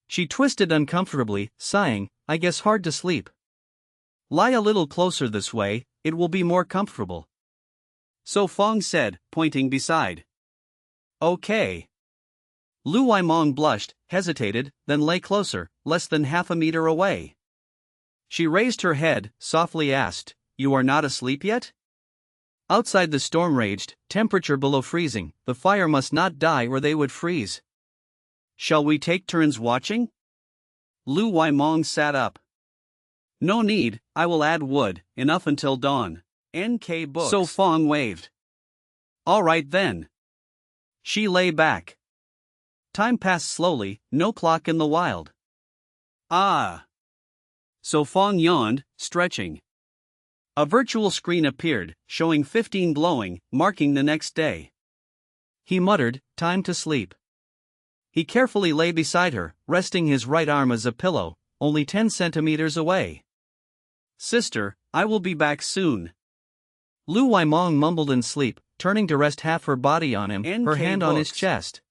She twisted uncomfortably, sighing, I guess hard to sleep. Lie a little closer this way, it will be more comfortable. So Phong said, pointing beside. Okay. Lu Waimong blushed, hesitated, then lay closer, less than half a meter away. She raised her head, softly asked, You are not asleep yet? Outside the storm raged, temperature below freezing, the fire must not die or they would freeze. Shall we take turns watching? Lu Waimong sat up. No need, I will add wood, enough until dawn. NK Books. So Phong waved. All right then. She lay back. Time passed slowly, no clock in the wild. Ah. So Phong yawned, stretching. A virtual screen appeared, showing 15 glowing, marking the next day. He muttered, time to sleep. He carefully lay beside her, resting his right arm as a pillow, only 10 centimeters away. Sister, I will be back soon. Lu Waimong mumbled in sleep, turning to rest half her body on him, her hand on his chest.